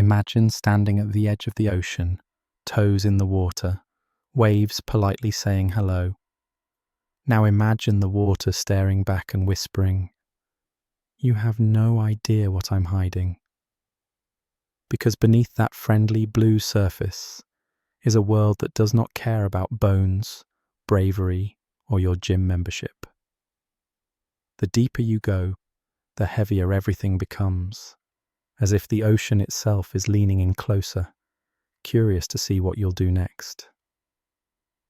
Imagine standing at the edge of the ocean, toes in the water, waves politely saying hello. Now imagine the water staring back and whispering, "You have no idea what I'm hiding." Because beneath that friendly blue surface is a world that does not care about bones, bravery, or your gym membership. The deeper you go, the heavier everything becomes, as if the ocean itself is leaning in closer, curious to see what you'll do next.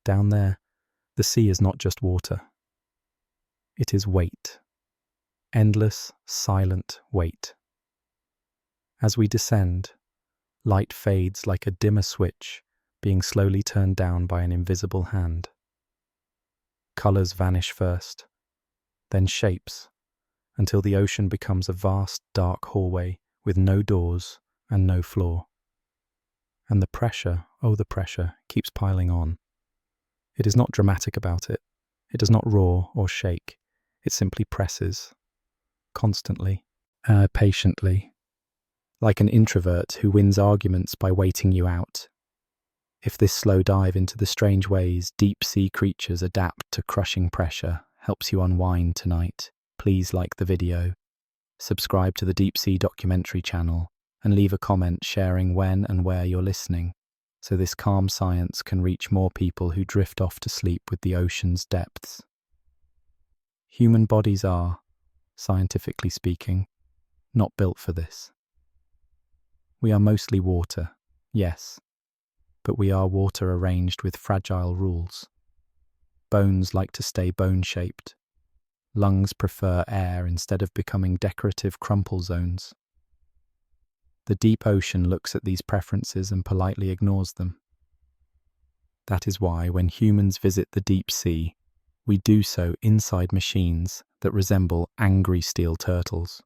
Down there, the sea is not just water. It is weight. Endless, silent weight. As we descend, light fades like a dimmer switch being slowly turned down by an invisible hand. Colors vanish first, then shapes, until the ocean becomes a vast, dark hallway with no doors and no floor. And the pressure, the pressure, keeps piling on. It is not dramatic about it. It does not roar or shake. It simply presses, constantly, patiently, like an introvert who wins arguments by waiting you out. If this slow dive into the strange ways deep-sea creatures adapt to crushing pressure helps you unwind tonight, please like the video, subscribe to the Deep Sea Documentary channel, and leave a comment sharing when and where you're listening, so this calm science can reach more people who drift off to sleep with the ocean's depths. Human bodies are, scientifically speaking, not built for this. We are mostly water, yes, but we are water arranged with fragile rules. Bones like to stay bone-shaped. Lungs prefer air instead of becoming decorative crumple zones. The deep ocean looks at these preferences and politely ignores them. That is why when humans visit the deep sea, we do so inside machines that resemble angry steel turtles.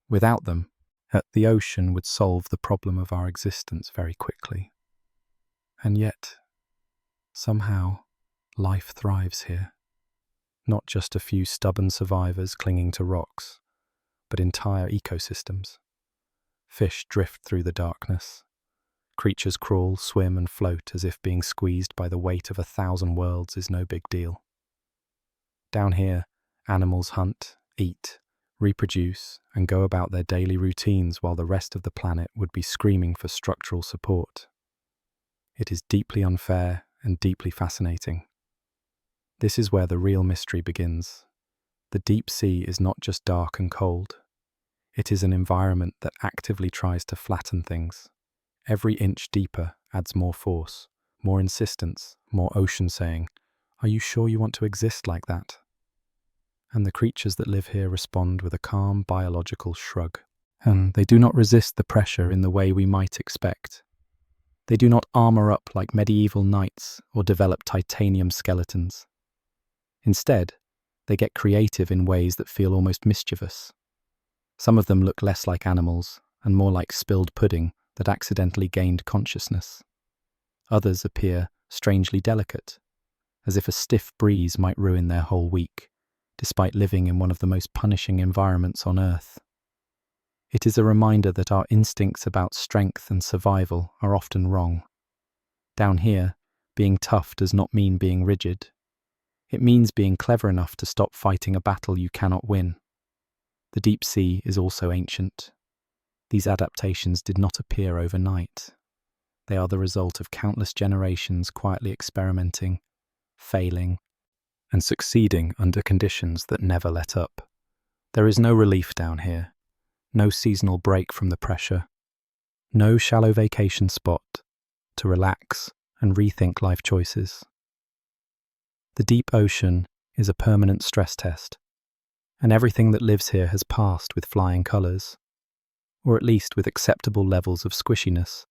Without them, the ocean would solve the problem of our existence very quickly. And yet, somehow, life thrives here. Not just a few stubborn survivors clinging to rocks, but entire ecosystems. Fish drift through the darkness. Creatures crawl, swim, and float as if being squeezed by the weight of 1,000 worlds is no big deal. Down here, animals hunt, eat, reproduce, and go about their daily routines while the rest of the planet would be screaming for structural support. It is deeply unfair and deeply fascinating. This is where the real mystery begins. The deep sea is not just dark and cold. It is an environment that actively tries to flatten things. Every inch deeper adds more force, more insistence, more ocean saying, "Are you sure you want to exist like that?" And the creatures that live here respond with a calm biological shrug. And they do not resist the pressure in the way we might expect. They do not armor up like medieval knights or develop titanium skeletons. Instead, they get creative in ways that feel almost mischievous. Some of them look less like animals and more like spilled pudding that accidentally gained consciousness. Others appear strangely delicate, as if a stiff breeze might ruin their whole week, despite living in one of the most punishing environments on Earth. It is a reminder that our instincts about strength and survival are often wrong. Down here, being tough does not mean being rigid. It means being clever enough to stop fighting a battle you cannot win. The deep sea is also ancient. These adaptations did not appear overnight. They are the result of countless generations quietly experimenting, failing, and succeeding under conditions that never let up. There is no relief down here, no seasonal break from the pressure, no shallow vacation spot to relax and rethink life choices. The deep ocean is a permanent stress test, and everything that lives here has passed with flying colours, or at least with acceptable levels of squishiness.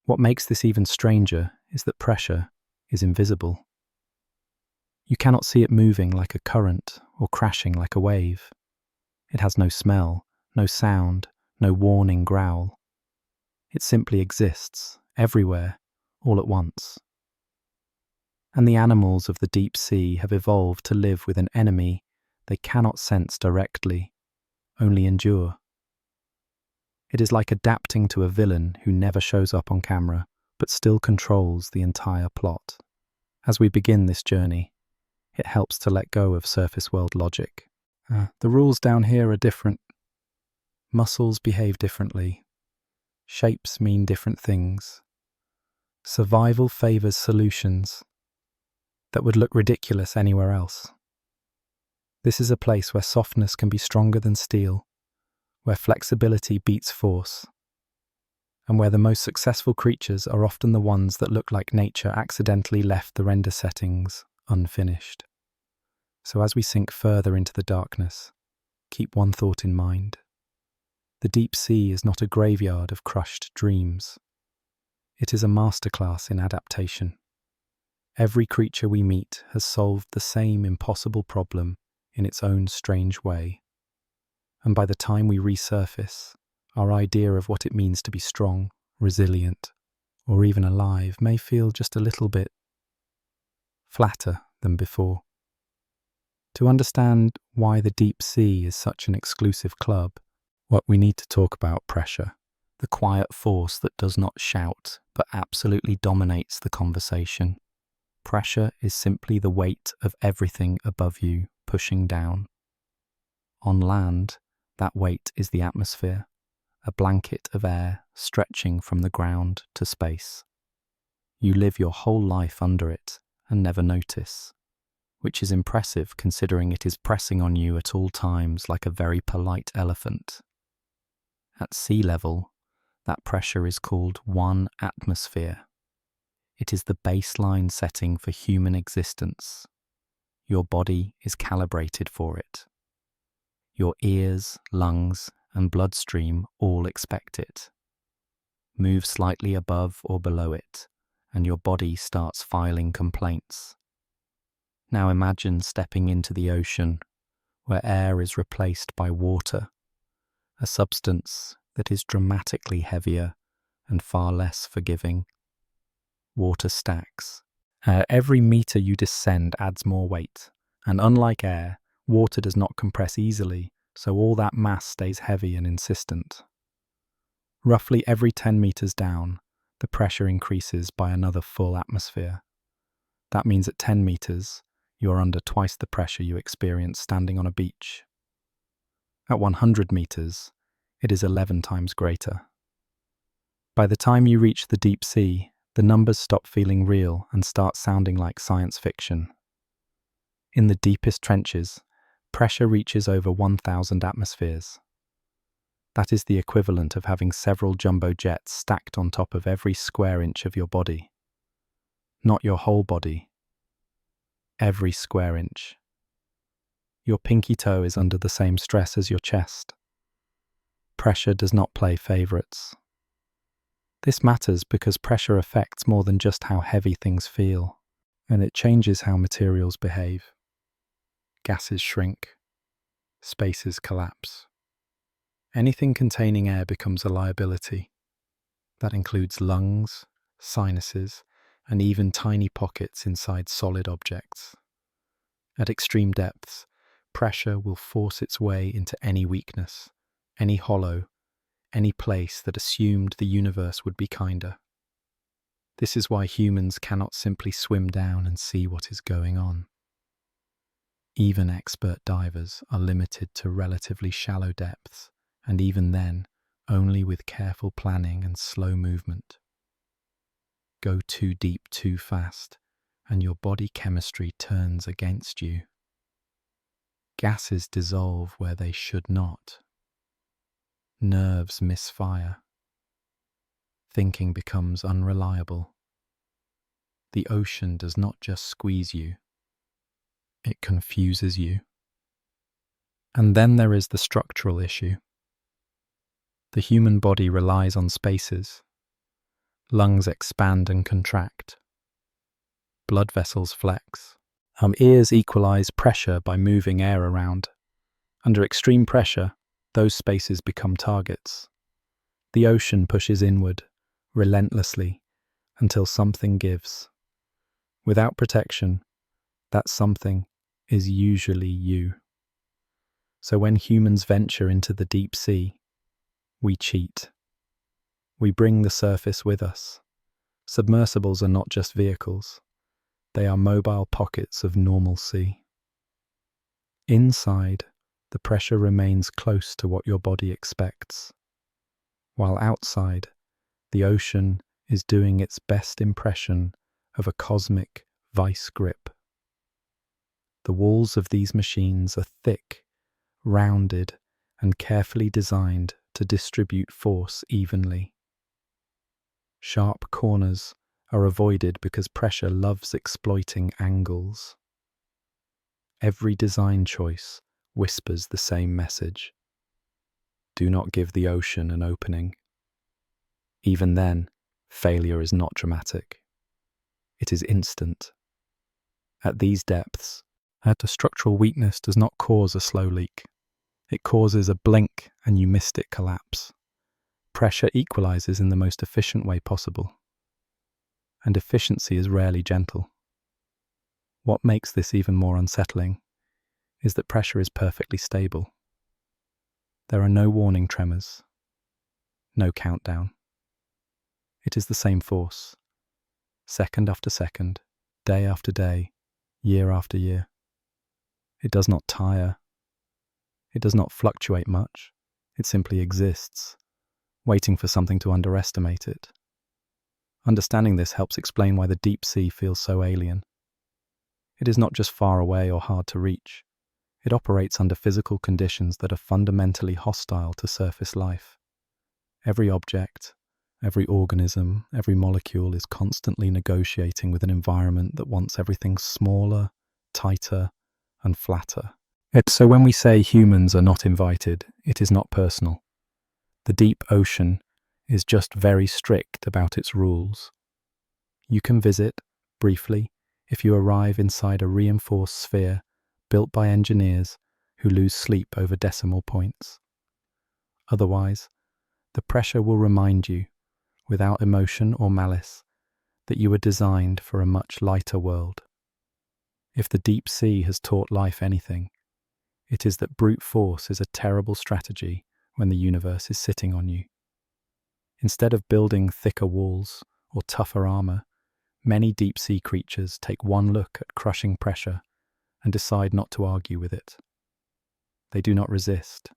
What makes this even stranger is that pressure is invisible. You cannot see it moving like a current or crashing like a wave. It has no smell, no sound, no warning growl. It simply exists, everywhere, all at once. And the animals of the deep sea have evolved to live with an enemy they cannot sense directly, only endure. It is like adapting to a villain who never shows up on camera, but still controls the entire plot. As we begin this journey, it helps to let go of surface world logic. The rules down here are different. Muscles behave differently. Shapes mean different things. Survival favors solutions that would look ridiculous anywhere else. This is a place where softness can be stronger than steel, where flexibility beats force, and where the most successful creatures are often the ones that look like nature accidentally left the render settings unfinished. So as we sink further into the darkness, keep one thought in mind. The deep sea is not a graveyard of crushed dreams. It is a masterclass in adaptation. Every creature we meet has solved the same impossible problem in its own strange way. And by the time we resurface, our idea of what it means to be strong, resilient, or even alive may feel just a little bit flatter than before. To understand why the deep sea is such an exclusive club, what we need to talk about pressure, the quiet force that does not shout but absolutely dominates the conversation. Pressure is simply the weight of everything above you pushing down. On land, that weight is the atmosphere, a blanket of air stretching from the ground to space. You live your whole life under it and never notice, which is impressive considering it is pressing on you at all times like a very polite elephant. At sea level, that pressure is called 1 atmosphere. It is the baseline setting for human existence. Your body is calibrated for it. Your ears, lungs, and bloodstream all expect it. Move slightly above or below it, and your body starts filing complaints. Now imagine stepping into the ocean, where air is replaced by water, a substance that is dramatically heavier and far less forgiving. Water stacks. Every meter you descend adds more weight, and unlike air, water does not compress easily, so all that mass stays heavy and insistent. Roughly every 10 meters down, the pressure increases by another full atmosphere. That means at 10 meters, you are under twice the pressure you experience standing on a beach. At 100 meters, it is 11 times greater. By the time you reach the deep sea, the numbers stop feeling real and start sounding like science fiction. In the deepest trenches, pressure reaches over 1,000 atmospheres. That is the equivalent of having several jumbo jets stacked on top of every square inch of your body. Not your whole body, every square inch. Your pinky toe is under the same stress as your chest. Pressure does not play favorites. This matters because pressure affects more than just how heavy things feel, and it changes how materials behave. Gases shrink, spaces collapse. Anything containing air becomes a liability. That includes lungs, sinuses, and even tiny pockets inside solid objects. At extreme depths, pressure will force its way into any weakness, any hollow, any place that assumed the universe would be kinder. This is why humans cannot simply swim down and see what is going on. Even expert divers are limited to relatively shallow depths, and even then, only with careful planning and slow movement. Go too deep too fast, and your body chemistry turns against you. Gases dissolve where they should not. Nerves misfire. Thinking becomes unreliable. The ocean does not just squeeze you, it confuses you. And then there is the structural issue. The human body relies on spaces. Lungs expand and contract. Blood vessels flex. Ears equalize pressure by moving air around. Under extreme pressure, those spaces become targets. The ocean pushes inward, relentlessly, until something gives. Without protection, that something is usually you. So when humans venture into the deep sea, We cheat. We bring the surface with us. Submersibles are not just vehicles. They are mobile pockets of normalcy. Inside, the pressure remains close to what your body expects, while outside, the ocean is doing its best impression of a cosmic vice grip. The walls of these machines are thick, rounded, and carefully designed to distribute force evenly. Sharp corners are avoided because pressure loves exploiting angles. Every design choice whispers the same message. Do not give the ocean an opening. Even then, failure is not dramatic. It is instant. At these depths, a structural weakness does not cause a slow leak. It causes a blink and you missed it collapse. Pressure equalizes in the most efficient way possible. And efficiency is rarely gentle. What makes this even more unsettling is that pressure is perfectly stable. There are no warning tremors, no countdown. It is the same force, second after second, day after day, year after year. It does not tire. It does not fluctuate much. It simply exists, waiting for something to underestimate it. Understanding this helps explain why the deep sea feels so alien. It is not just far away or hard to reach. It operates under physical conditions that are fundamentally hostile to surface life. Every object, every organism, every molecule is constantly negotiating with an environment that wants everything smaller, tighter, and flatter. So when we say humans are not invited, it is not personal. The deep ocean is just very strict about its rules. You can visit, briefly, if you arrive inside a reinforced sphere built by engineers who lose sleep over decimal points. Otherwise, the pressure will remind you, without emotion or malice, that you were designed for a much lighter world. If the deep sea has taught life anything, it is that brute force is a terrible strategy when the universe is sitting on you. Instead of building thicker walls or tougher armor, many deep-sea creatures take one look at crushing pressure and decide not to argue with it. They do not resist.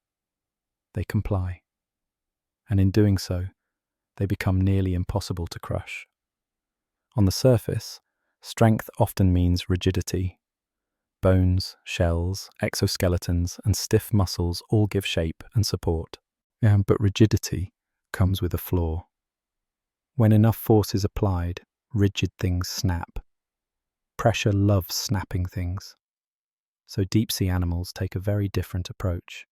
They comply. And in doing so, they become nearly impossible to crush. On the surface, strength often means rigidity. Bones, shells, exoskeletons, and stiff muscles all give shape and support. But rigidity comes with a flaw. When enough force is applied, rigid things snap. Pressure loves snapping things. So deep-sea animals take a very different approach.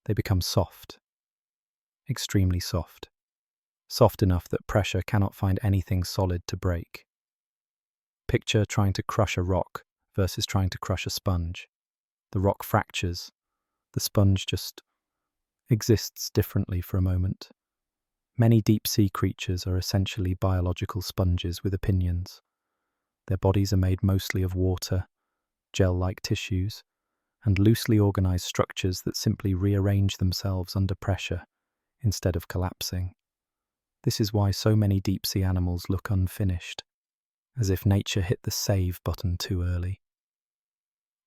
They become soft, extremely soft. Soft enough that pressure cannot find anything solid to break. Picture trying to crush a rock versus trying to crush a sponge. The rock fractures. The sponge just exists differently for a moment. Many deep-sea creatures are essentially biological sponges with opinions. Their bodies are made mostly of water, gel-like tissues, and loosely organized structures that simply rearrange themselves under pressure instead of collapsing. This is why so many deep-sea animals look unfinished, as if nature hit the save button too early.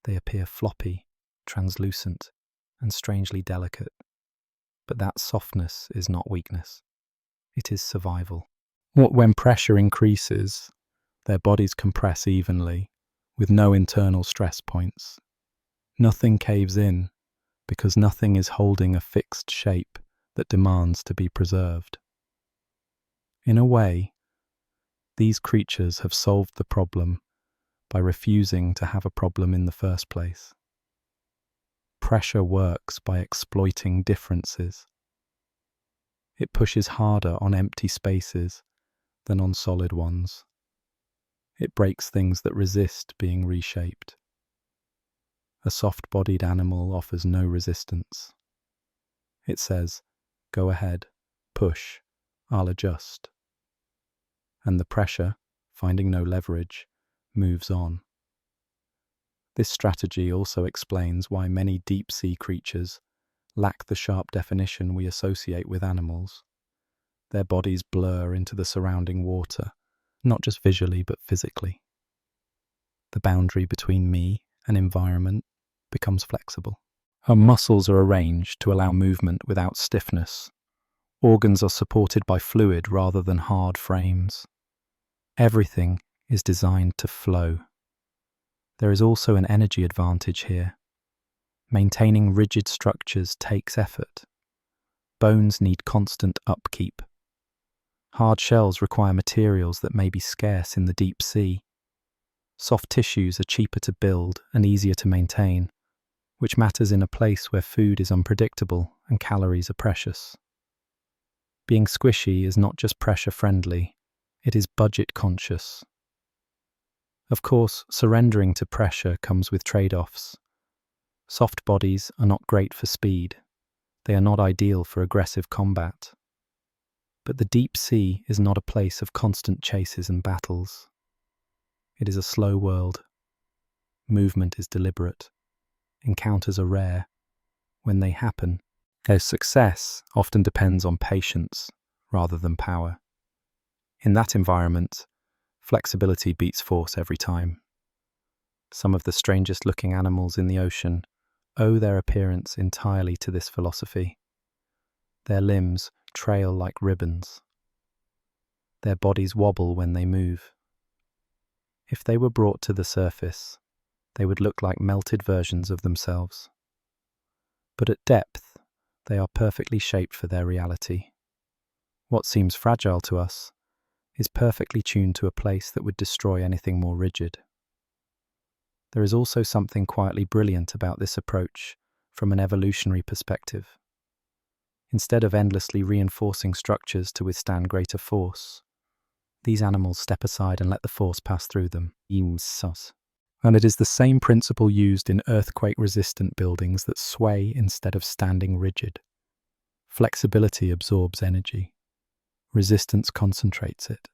They appear floppy, translucent, and strangely delicate. But that softness is not weakness. It is survival. When pressure increases, their bodies compress evenly, with no internal stress points. Nothing caves in, because nothing is holding a fixed shape that demands to be preserved. In a way, these creatures have solved the problem by refusing to have a problem in the first place. Pressure works by exploiting differences. It pushes harder on empty spaces than on solid ones. It breaks things that resist being reshaped. A soft-bodied animal offers no resistance. It says, "Go ahead, push, I'll adjust." And the pressure, finding no leverage, moves on. This strategy also explains why many deep-sea creatures, lack the sharp definition we associate with animals. Their bodies blur into the surrounding water, not just visually but physically. The boundary between me and environment becomes flexible. Her muscles are arranged to allow movement without stiffness. Organs are supported by fluid rather than hard frames. Everything is designed to flow. There is also an energy advantage here. Maintaining rigid structures takes effort. Bones need constant upkeep. Hard shells require materials that may be scarce in the deep sea. Soft tissues are cheaper to build and easier to maintain, which matters in a place where food is unpredictable and calories are precious. Being squishy is not just pressure-friendly, it is budget-conscious. Of course, surrendering to pressure comes with trade-offs. Soft bodies are not great for speed. They are not ideal for aggressive combat. But the deep sea is not a place of constant chases and battles. It is a slow world. Movement is deliberate. Encounters are rare. When they happen, their success often depends on patience rather than power. In that environment, flexibility beats force every time. Some of the strangest looking animals in the ocean owe their appearance entirely to this philosophy. Their limbs trail like ribbons. Their bodies wobble when they move. If they were brought to the surface, they would look like melted versions of themselves. But at depth, they are perfectly shaped for their reality. What seems fragile to us is perfectly tuned to a place that would destroy anything more rigid. There is also something quietly brilliant about this approach from an evolutionary perspective. Instead of endlessly reinforcing structures to withstand greater force, these animals step aside and let the force pass through them. And it is the same principle used in earthquake-resistant buildings that sway instead of standing rigid. Flexibility absorbs energy. Resistance concentrates it.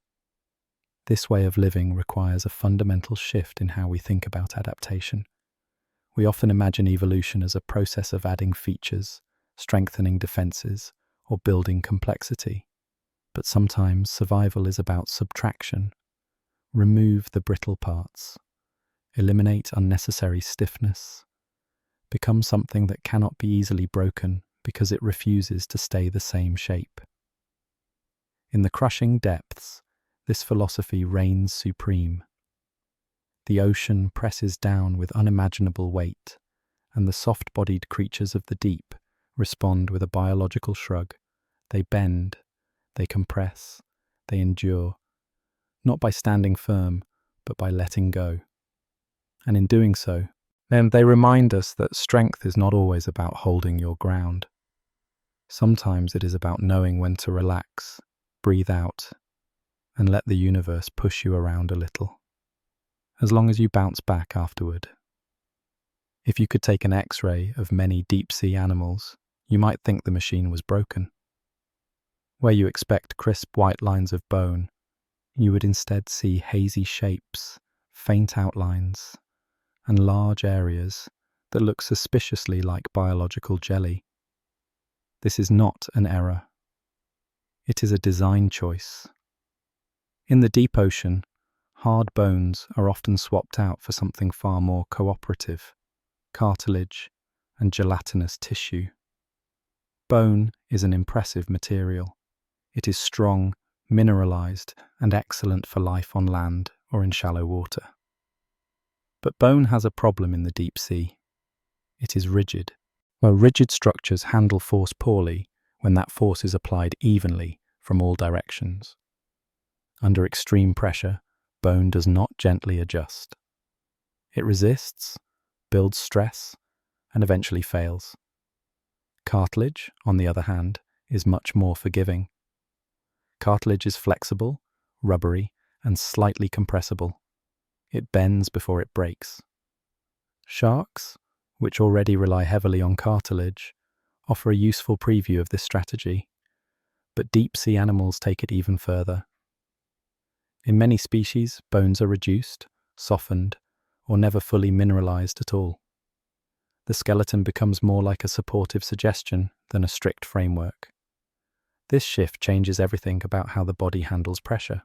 This way of living requires a fundamental shift in how we think about adaptation. We often imagine evolution as a process of adding features, strengthening defenses, or building complexity. But sometimes survival is about subtraction. Remove the brittle parts. Eliminate unnecessary stiffness. Become something that cannot be easily broken because it refuses to stay the same shape. In the crushing depths, this philosophy reigns supreme. The ocean presses down with unimaginable weight, and the soft-bodied creatures of the deep respond with a biological shrug. They bend, they compress, they endure, not by standing firm, but by letting go. And in doing so, then they remind us that strength is not always about holding your ground. Sometimes it is about knowing when to relax, breathe out, and let the universe push you around a little, as long as you bounce back afterward. If you could take an X-ray of many deep-sea animals, you might think the machine was broken. Where you expect crisp white lines of bone, you would instead see hazy shapes, faint outlines, and large areas that look suspiciously like biological jelly. This is not an error. It is a design choice. In the deep ocean, hard bones are often swapped out for something far more cooperative: cartilage and gelatinous tissue. Bone is an impressive material. It is strong, mineralized, and excellent for life on land or in shallow water. But bone has a problem in the deep sea. It is rigid. Well, rigid structures handle force poorly when that force is applied evenly from all directions. Under extreme pressure, bone does not gently adjust. It resists, builds stress, and eventually fails. Cartilage, on the other hand, is much more forgiving. Cartilage is flexible, rubbery, and slightly compressible. It bends before it breaks. Sharks, which already rely heavily on cartilage, offer a useful preview of this strategy, but deep-sea animals take it even further. In many species, bones are reduced, softened, or never fully mineralized at all. The skeleton becomes more like a supportive suggestion than a strict framework. This shift changes everything about how the body handles pressure.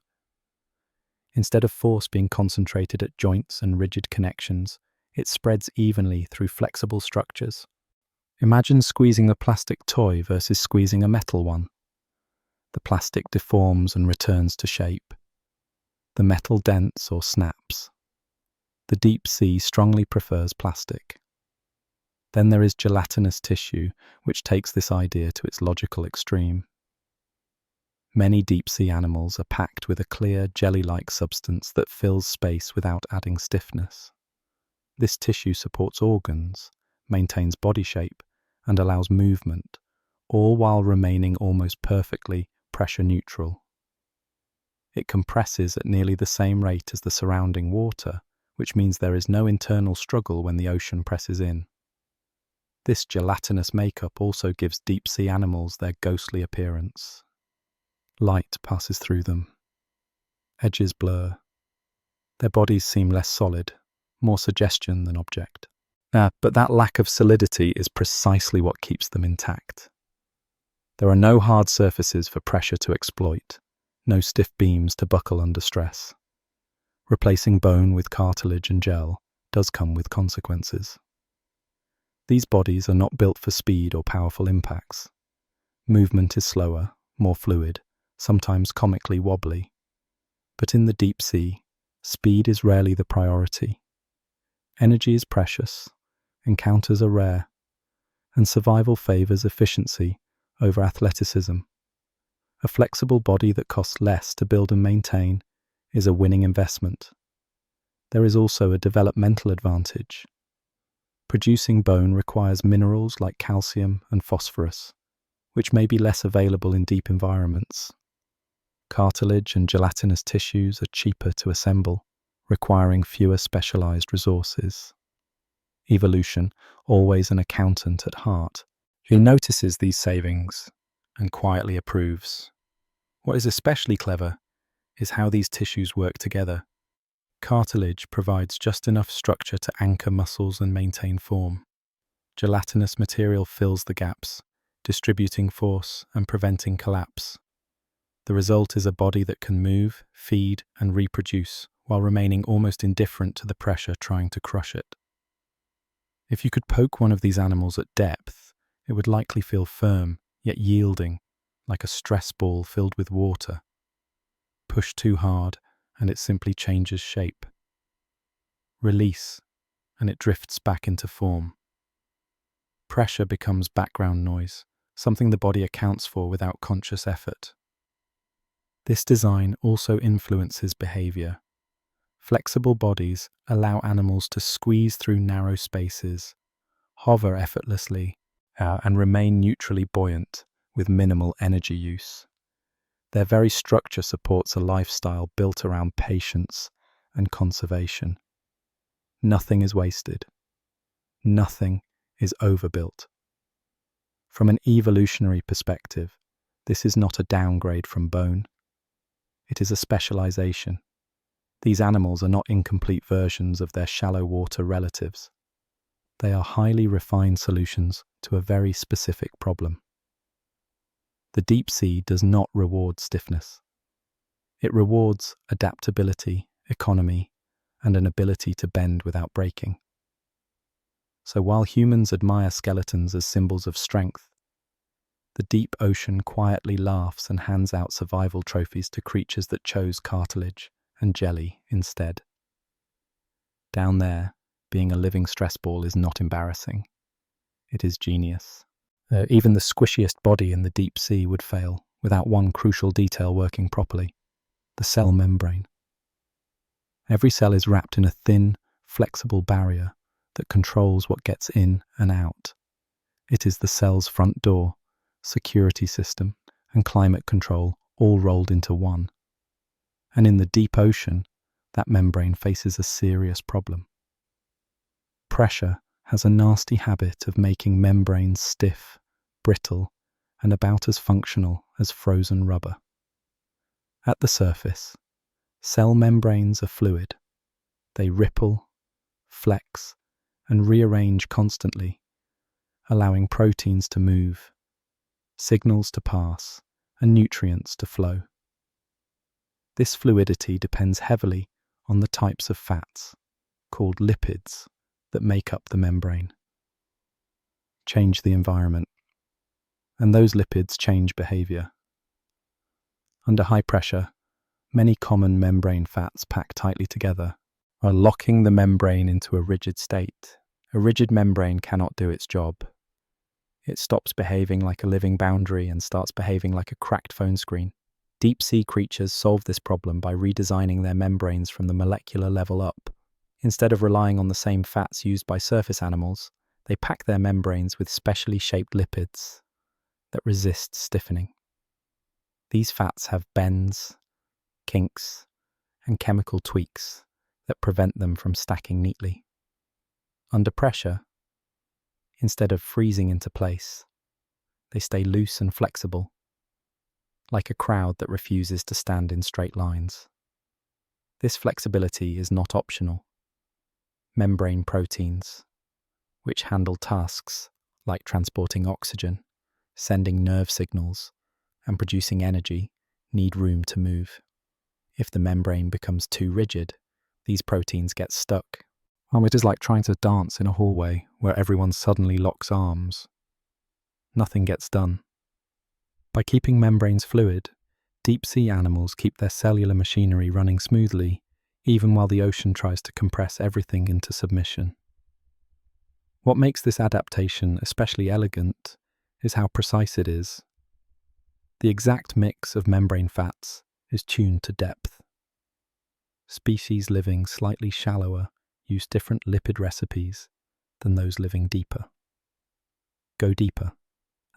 Instead of force being concentrated at joints and rigid connections, it spreads evenly through flexible structures. Imagine squeezing a plastic toy versus squeezing a metal one. The plastic deforms and returns to shape. The metal dents or snaps. The deep sea strongly prefers plastic. Then there is gelatinous tissue, which takes this idea to its logical extreme. Many deep-sea animals are packed with a clear, jelly-like substance that fills space without adding stiffness. This tissue supports organs, maintains body shape, and allows movement, all while remaining almost perfectly pressure-neutral. It compresses at nearly the same rate as the surrounding water, which means there is no internal struggle when the ocean presses in. This gelatinous makeup also gives deep-sea animals their ghostly appearance. Light passes through them. Edges blur. Their bodies seem less solid, more suggestion than object. But that lack of solidity is precisely what keeps them intact. There are no hard surfaces for pressure to exploit, no stiff beams to buckle under stress. Replacing bone with cartilage and gel does come with consequences. These bodies are not built for speed or powerful impacts. Movement is slower, more fluid, sometimes comically wobbly. But in the deep sea, speed is rarely the priority. Energy is precious, encounters are rare, and survival favors efficiency over athleticism. A flexible body that costs less to build and maintain is a winning investment. There is also a developmental advantage. Producing bone requires minerals like calcium and phosphorus, which may be less available in deep environments. Cartilage and gelatinous tissues are cheaper to assemble, requiring fewer specialized resources. Evolution, always an accountant at heart, who notices these savings and quietly approves. What is especially clever is how these tissues work together. Cartilage provides just enough structure to anchor muscles and maintain form. Gelatinous material fills the gaps, distributing force and preventing collapse. The result is a body that can move, feed, and reproduce while remaining almost indifferent to the pressure trying to crush it. If you could poke one of these animals at depth, it would likely feel firm, yet yielding, like a stress ball filled with water. Push too hard, and it simply changes shape. Release, and it drifts back into form. Pressure becomes background noise, something the body accounts for without conscious effort. This design also influences behavior. Flexible bodies allow animals to squeeze through narrow spaces, hover effortlessly, and remain neutrally buoyant with minimal energy use. Their very structure supports a lifestyle built around patience and conservation. Nothing is wasted. Nothing is overbuilt. From an evolutionary perspective, this is not a downgrade from bone. It is a specialization. These animals are not incomplete versions of their shallow water relatives. They are highly refined solutions to a very specific problem. The deep sea does not reward stiffness. It rewards adaptability, economy, and an ability to bend without breaking. So while humans admire skeletons as symbols of strength, the deep ocean quietly laughs and hands out survival trophies to creatures that chose cartilage and jelly instead. Down there, being a living stress ball is not embarrassing. It is genius. Even the squishiest body in the deep sea would fail without one crucial detail working properly: the cell membrane. Every cell is wrapped in a thin, flexible barrier that controls what gets in and out. It is the cell's front door, security system, and climate control all rolled into one. And in the deep ocean, that membrane faces a serious problem. Pressure has a nasty habit of making membranes stiff, brittle, and about as functional as frozen rubber. At the surface, cell membranes are fluid. They ripple, flex, and rearrange constantly, allowing proteins to move, signals to pass, and nutrients to flow. This fluidity depends heavily on the types of fats, called lipids, that make up the membrane. Change the environment, and those lipids change behavior. Under high pressure, many common membrane fats pack tightly together, while locking the membrane into a rigid state. A rigid membrane cannot do its job. It stops behaving like a living boundary and starts behaving like a cracked phone screen. Deep-sea creatures solve this problem by redesigning their membranes from the molecular level up. Instead of relying on the same fats used by surface animals, they pack their membranes with specially shaped lipids that resist stiffening. These fats have bends, kinks, and chemical tweaks that prevent them from stacking neatly. Under pressure, instead of freezing into place, they stay loose and flexible, like a crowd that refuses to stand in straight lines. This flexibility is not optional. Membrane proteins, which handle tasks like transporting oxygen, sending nerve signals, and producing energy, need room to move. If the membrane becomes too rigid, these proteins get stuck. It is like trying to dance in a hallway where everyone suddenly locks arms. Nothing gets done. By keeping membranes fluid, deep-sea animals keep their cellular machinery running smoothly, even while the ocean tries to compress everything into submission. What makes this adaptation especially elegant is how precise it is. The exact mix of membrane fats is tuned to depth. Species living slightly shallower use different lipid recipes than those living deeper. Go deeper,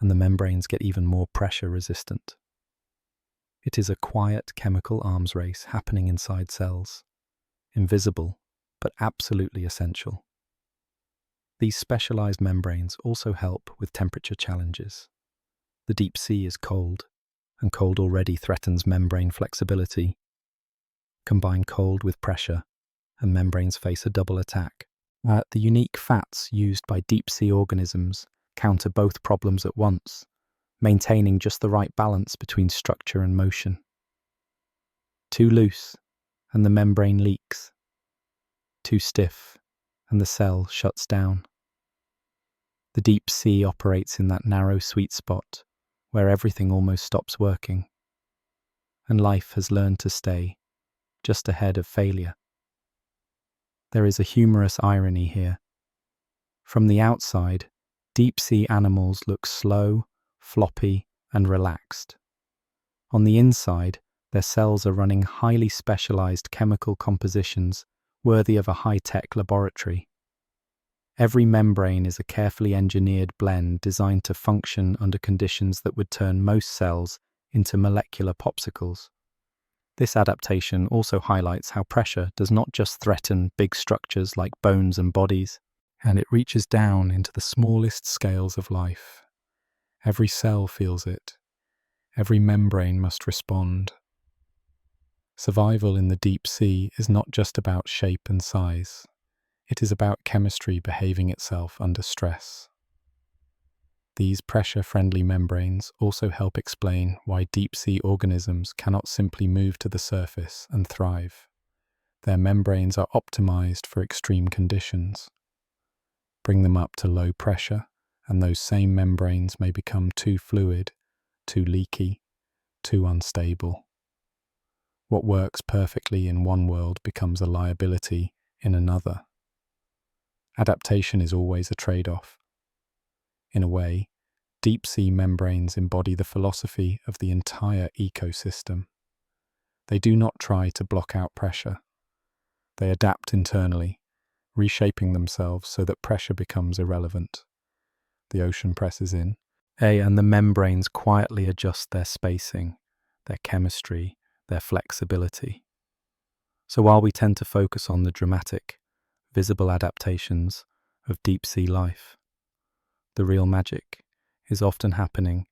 and the membranes get even more pressure resistant. It is a quiet chemical arms race happening inside cells, invisible but absolutely essential. These specialized membranes also help with temperature challenges. The deep sea is cold, and cold already threatens membrane flexibility. Combine cold with pressure, and membranes face a double attack. The unique fats used by deep-sea organisms counter both problems at once, maintaining just the right balance between structure and motion. Too loose, and the membrane leaks. Too stiff, and the cell shuts down. The deep sea operates in that narrow sweet spot where everything almost stops working, and life has learned to stay just ahead of failure. There is a humorous irony here. From the outside, deep-sea animals look slow, floppy, and relaxed. On the inside, their cells are running highly specialized chemical compositions worthy of a high-tech laboratory. Every membrane is a carefully engineered blend designed to function under conditions that would turn most cells into molecular popsicles. This adaptation also highlights how pressure does not just threaten big structures like bones and bodies, and it reaches down into the smallest scales of life. Every cell feels it. Every membrane must respond. Survival in the deep sea is not just about shape and size. It is about chemistry behaving itself under stress. These pressure-friendly membranes also help explain why deep-sea organisms cannot simply move to the surface and thrive. Their membranes are optimized for extreme conditions. Bring them up to low pressure, and those same membranes may become too fluid, too leaky, too unstable. What works perfectly in one world becomes a liability in another. Adaptation is always a trade-off. In a way, deep-sea membranes embody the philosophy of the entire ecosystem. They do not try to block out pressure. They adapt internally, reshaping themselves so that pressure becomes irrelevant. The ocean presses in, and the membranes quietly adjust their spacing, their chemistry, their flexibility. So while we tend to focus on the dramatic, visible adaptations of deep-sea life, the real magic is often happening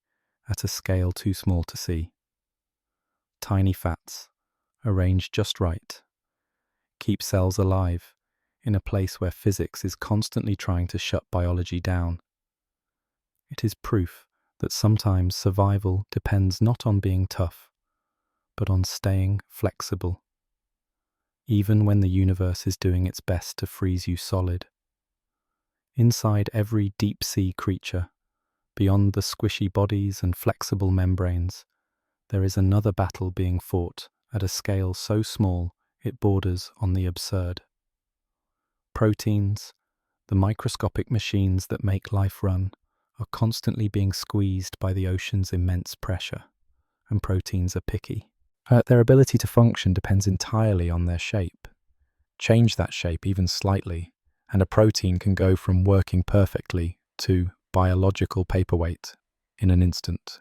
at a scale too small to see. Tiny fats, arranged just right, keep cells alive in a place where physics is constantly trying to shut biology down. It is proof that sometimes survival depends not on being tough, but on staying flexible, even when the universe is doing its best to freeze you solid. Inside every deep-sea creature, beyond the squishy bodies and flexible membranes, there is another battle being fought at a scale so small it borders on the absurd. Proteins, the microscopic machines that make life run, are constantly being squeezed by the ocean's immense pressure, and proteins are picky. Their ability to function depends entirely on their shape. Change that shape even slightly, and a protein can go from working perfectly to biological paperweight in an instant.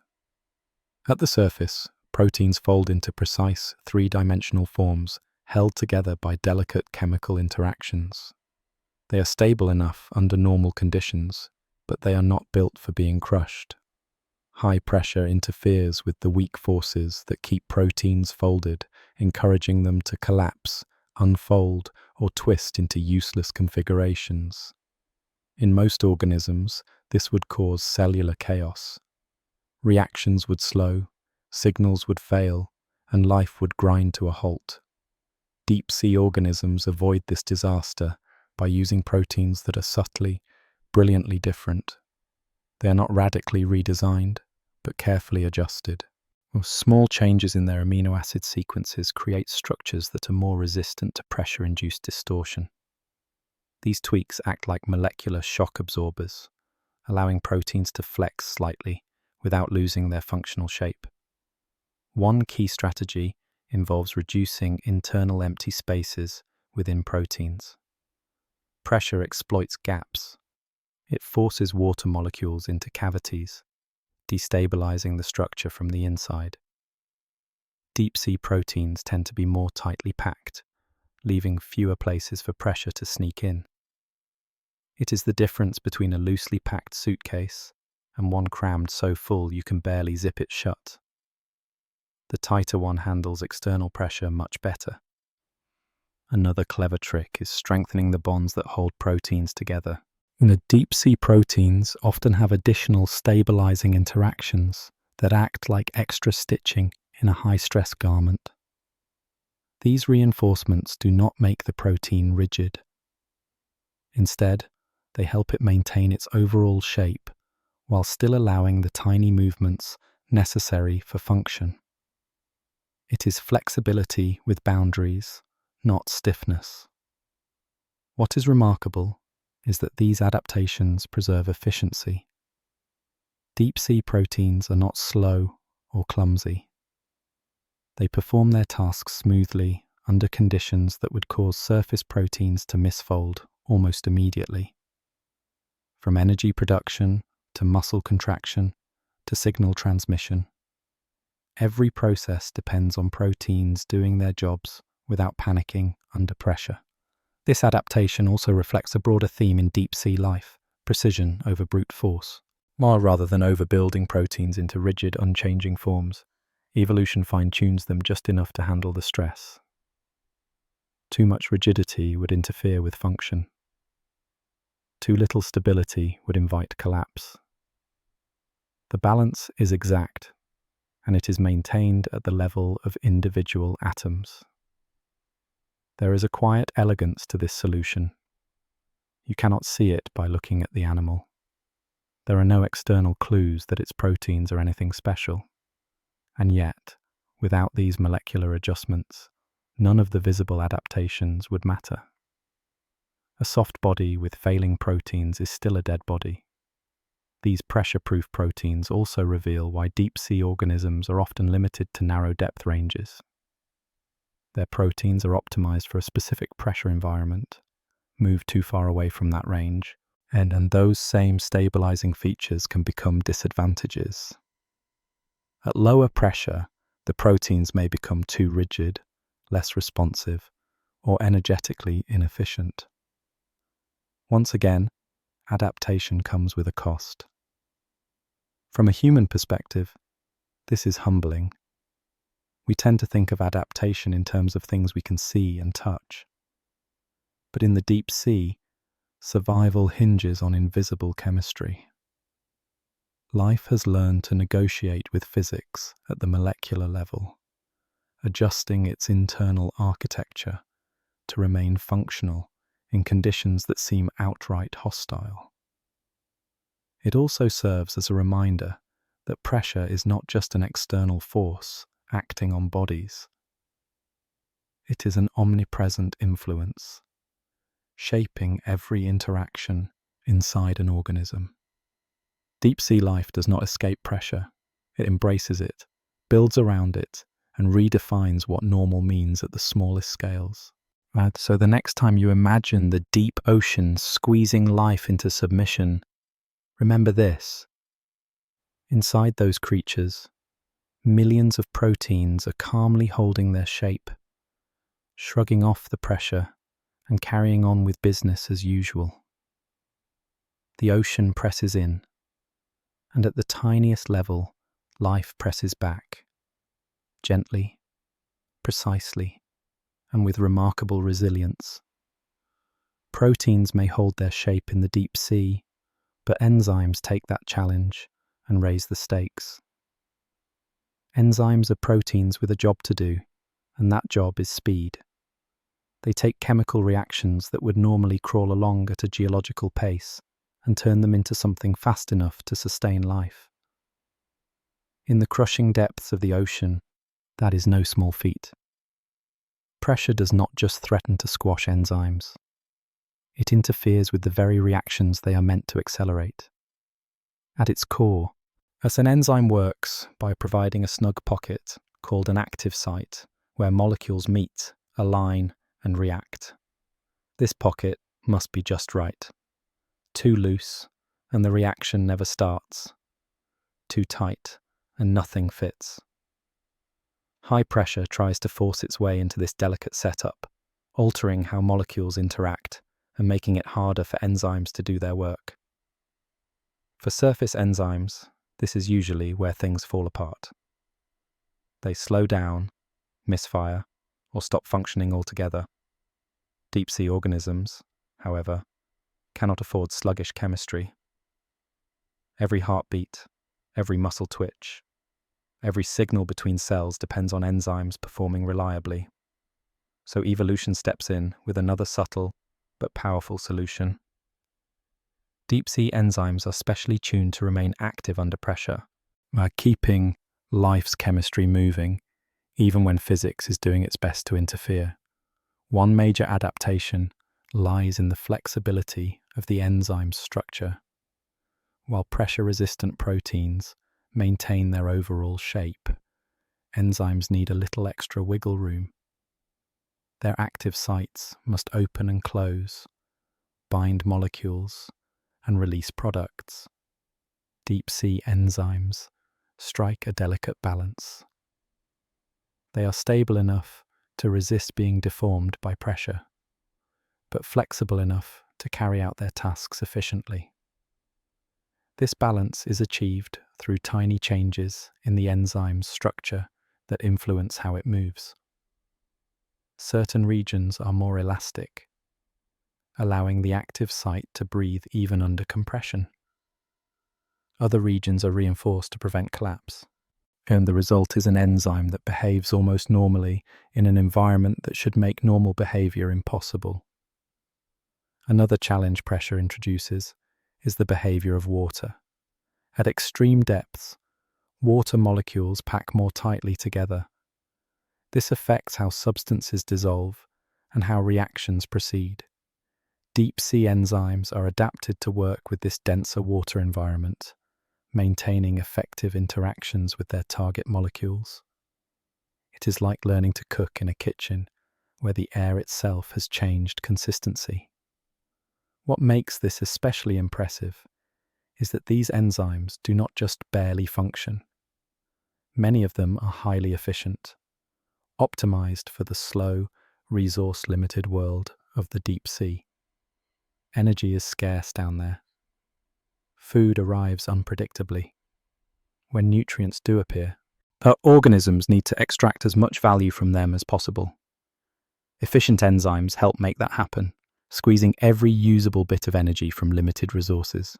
At the surface, proteins fold into precise three-dimensional forms held together by delicate chemical interactions. They are stable enough under normal conditions, but they are not built for being crushed. High pressure interferes with the weak forces that keep proteins folded, encouraging them to collapse, unfold, or twist into useless configurations. In most organisms, this would cause cellular chaos. Reactions would slow, signals would fail, and life would grind to a halt. Deep-sea organisms avoid this disaster by using proteins that are subtly, brilliantly different. They are not radically redesigned, but carefully adjusted. Small changes in their amino acid sequences create structures that are more resistant to pressure-induced distortion. These tweaks act like molecular shock absorbers, allowing proteins to flex slightly without losing their functional shape. One key strategy involves reducing internal empty spaces within proteins. Pressure exploits gaps. It forces water molecules into cavities, destabilizing the structure from the inside. Deep-sea proteins tend to be more tightly packed, leaving fewer places for pressure to sneak in. It is the difference between a loosely packed suitcase and one crammed so full you can barely zip it shut. The tighter one handles external pressure much better. Another clever trick is strengthening the bonds that hold proteins together. Deep-sea proteins often have additional stabilizing interactions that act like extra stitching in a high-stress garment. These reinforcements do not make the protein rigid. Instead, they help it maintain its overall shape while still allowing the tiny movements necessary for function. It is flexibility with boundaries, not stiffness. What is remarkable is that these adaptations preserve efficiency. Deep-sea proteins are not slow or clumsy. They perform their tasks smoothly under conditions that would cause surface proteins to misfold almost immediately. From energy production to muscle contraction to signal transmission, every process depends on proteins doing their jobs without panicking under pressure. This adaptation also reflects a broader theme in deep-sea life: precision over brute force. Rather than overbuilding proteins into rigid, unchanging forms, evolution fine-tunes them just enough to handle the stress. Too much rigidity would interfere with function. Too little stability would invite collapse. The balance is exact, and it is maintained at the level of individual atoms. There is a quiet elegance to this solution. You cannot see it by looking at the animal. There are no external clues that its proteins are anything special. And yet, without these molecular adjustments, none of the visible adaptations would matter. A soft body with failing proteins is still a dead body. These pressure-proof proteins also reveal why deep-sea organisms are often limited to narrow depth ranges. Their proteins are optimized for a specific pressure environment. Move too far away from that range, and those same stabilizing features can become disadvantages. At lower pressure, the proteins may become too rigid, less responsive, or energetically inefficient. Once again, adaptation comes with a cost. From a human perspective, this is humbling. We tend to think of adaptation in terms of things we can see and touch. But in the deep sea, survival hinges on invisible chemistry. Life has learned to negotiate with physics at the molecular level, adjusting its internal architecture to remain functional in conditions that seem outright hostile. It also serves as a reminder that pressure is not just an external force acting on bodies. It is an omnipresent influence, shaping every interaction inside an organism. Deep-sea life does not escape pressure. It embraces it, builds around it, and redefines what normal means at the smallest scales. So the next time you imagine the deep ocean squeezing life into submission, remember this. Inside those creatures, millions of proteins are calmly holding their shape, shrugging off the pressure and carrying on with business as usual. The ocean presses in, and at the tiniest level, life presses back, gently, precisely, and with remarkable resilience. Proteins may hold their shape in the deep sea, but enzymes take that challenge and raise the stakes. Enzymes are proteins with a job to do, and that job is speed. They take chemical reactions that would normally crawl along at a geological pace and turn them into something fast enough to sustain life. In the crushing depths of the ocean, that is no small feat. Pressure does not just threaten to squash enzymes. It interferes with the very reactions they are meant to accelerate. At its core, an enzyme works by providing a snug pocket called an active site where molecules meet, align, and react. This pocket must be just right. Too loose, and the reaction never starts. Too tight, and nothing fits. High pressure tries to force its way into this delicate setup, altering how molecules interact and making it harder for enzymes to do their work. For surface enzymes, this is usually where things fall apart. They slow down, misfire, or stop functioning altogether. Deep-sea organisms, however, cannot afford sluggish chemistry. Every heartbeat, every muscle twitch, every signal between cells depends on enzymes performing reliably. So evolution steps in with another subtle but powerful solution. Deep-sea enzymes are specially tuned to remain active under pressure, keeping life's chemistry moving, even when physics is doing its best to interfere. One major adaptation lies in the flexibility of the enzyme's structure. While pressure-resistant proteins maintain their overall shape, enzymes need a little extra wiggle room. Their active sites must open and close, bind molecules, and release products. Deep-sea enzymes strike a delicate balance. They are stable enough to resist being deformed by pressure, but flexible enough to carry out their tasks efficiently. This balance is achieved through tiny changes in the enzyme's structure that influence how it moves. Certain regions are more elastic, allowing the active site to breathe even under compression. Other regions are reinforced to prevent collapse, and the result is an enzyme that behaves almost normally in an environment that should make normal behavior impossible. Another challenge pressure introduces is the behavior of water. At extreme depths, water molecules pack more tightly together. This affects how substances dissolve and how reactions proceed. Deep-sea enzymes are adapted to work with this denser water environment, maintaining effective interactions with their target molecules. It is like learning to cook in a kitchen where the air itself has changed consistency. What makes this especially impressive is that these enzymes do not just barely function. Many of them are highly efficient, optimized for the slow, resource-limited world of the deep sea. Energy is scarce down there. Food arrives unpredictably. When nutrients do appear, organisms need to extract as much value from them as possible. Efficient enzymes help make that happen, squeezing every usable bit of energy from limited resources.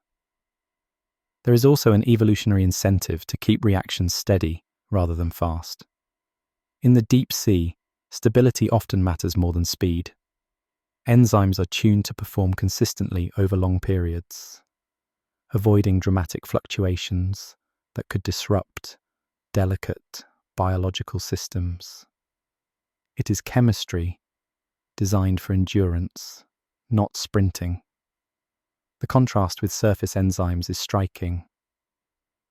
There is also an evolutionary incentive to keep reactions steady rather than fast. In the deep sea, stability often matters more than speed. Enzymes are tuned to perform consistently over long periods, avoiding dramatic fluctuations that could disrupt delicate biological systems. It is chemistry designed for endurance, not sprinting. The contrast with surface enzymes is striking.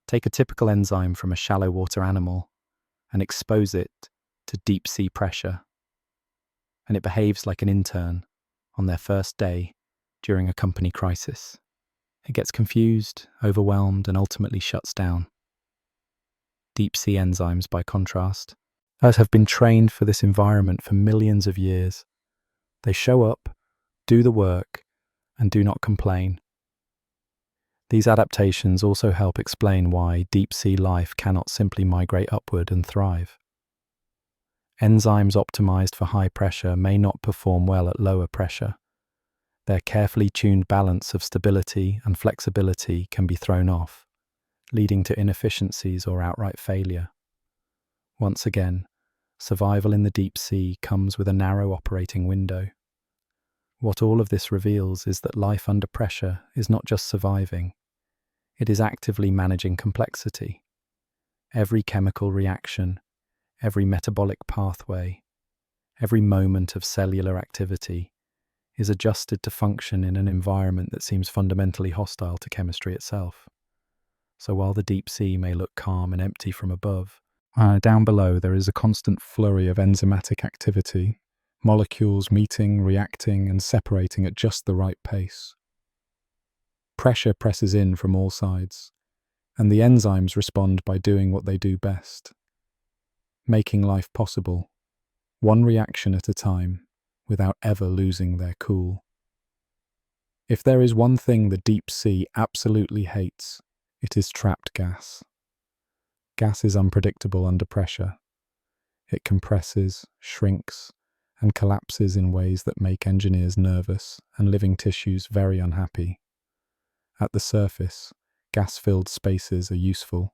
Take a typical enzyme from a shallow water animal and expose it to deep sea pressure, and it behaves like an intern on their first day during a company crisis. It gets confused, overwhelmed, and ultimately shuts down. Deep sea enzymes, by contrast, have been trained for this environment for millions of years. They show up, do the work, and do not complain. These adaptations also help explain why deep sea life cannot simply migrate upward and thrive. Enzymes optimized for high pressure may not perform well at lower pressure. Their carefully tuned balance of stability and flexibility can be thrown off, leading to inefficiencies or outright failure. Once again, survival in the deep sea comes with a narrow operating window. What all of this reveals is that life under pressure is not just surviving, it is actively managing complexity. Every chemical reaction, every metabolic pathway, every moment of cellular activity is adjusted to function in an environment that seems fundamentally hostile to chemistry itself. So while the deep sea may look calm and empty from above, down below there is a constant flurry of enzymatic activity, molecules meeting, reacting, and separating at just the right pace. Pressure presses in from all sides, and the enzymes respond by doing what they do best, making life possible, one reaction at a time, without ever losing their cool. If there is one thing the deep sea absolutely hates, it is trapped gas. Gas is unpredictable under pressure. It compresses, shrinks, and collapses in ways that make engineers nervous and living tissues very unhappy. At the surface, gas-filled spaces are useful.